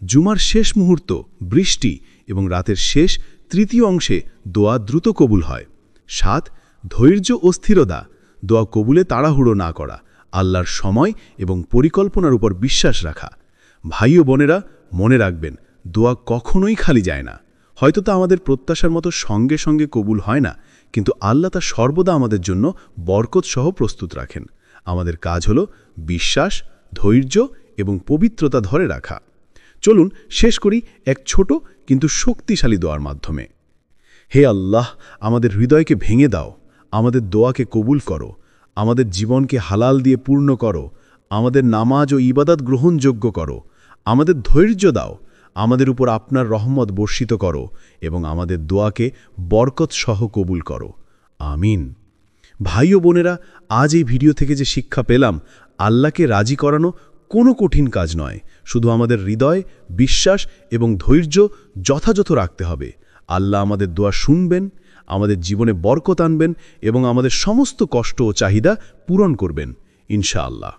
জুমার শেষ মুহূর্ত, বৃষ্টি এবং রাতের শেষ তৃতীয় অংশে দোয়া দ্রুত কবুল হয়। ৭. ধৈর্য ও স্থিরতা। দোয়া কবুলে তাড়াহুড়ো না করা, আল্লাহর সময় এবং পরিকল্পনার উপর বিশ্বাস রাখা। ভাই ও বোনেরা, মনে রাখবেন, দোয়া কখনোই খালি যায় না। হয়তো তা আমাদের প্রত্যাশার মতো সঙ্গে সঙ্গে কবুল হয় না, কিন্তু আল্লাহ তা সর্বদা আমাদের জন্য বরকত সহ প্রস্তুত রাখেন। আমাদের কাজ হলো বিশ্বাস, ধৈর্য এবং পবিত্রতা ধরে রাখা। চলুন শেষ করি এক ছোট কিন্তু শক্তিশালী দোয়ার মাধ্যমে। হে আল্লাহ, আমাদের হৃদয়কে ভেঙে দাও, আমাদের দোয়াকে কবুল করো, আমাদের জীবনকে হালাল দিয়ে পূর্ণ করো, আমাদের নামাজ ও ইবাদত গ্রহণযোগ্য করো, আমাদের ধৈর্য দাও, আমাদের উপর আপনার রহমত বর্ষিত করো এবং আমাদের দোয়াকে বরকত সহ কবুল করো। আমিন। ভাই ও বোনেরা, আজ এই ভিডিও থেকে যে শিক্ষা পেলাম, আল্লাহকে রাজি করানো কোনো কঠিন কাজ নয়। শুধু আমাদের হৃদয়, বিশ্বাস এবং ধৈর্য যথাযথ রাখতে হবে। আল্লাহ আমাদের দোয়া শুনবেন, আমাদের জীবনে বরকত আনবেন এবং আমাদের সমস্ত কষ্ট ও চাহিদা পূরণ করবেন ইনশাআল্লাহ।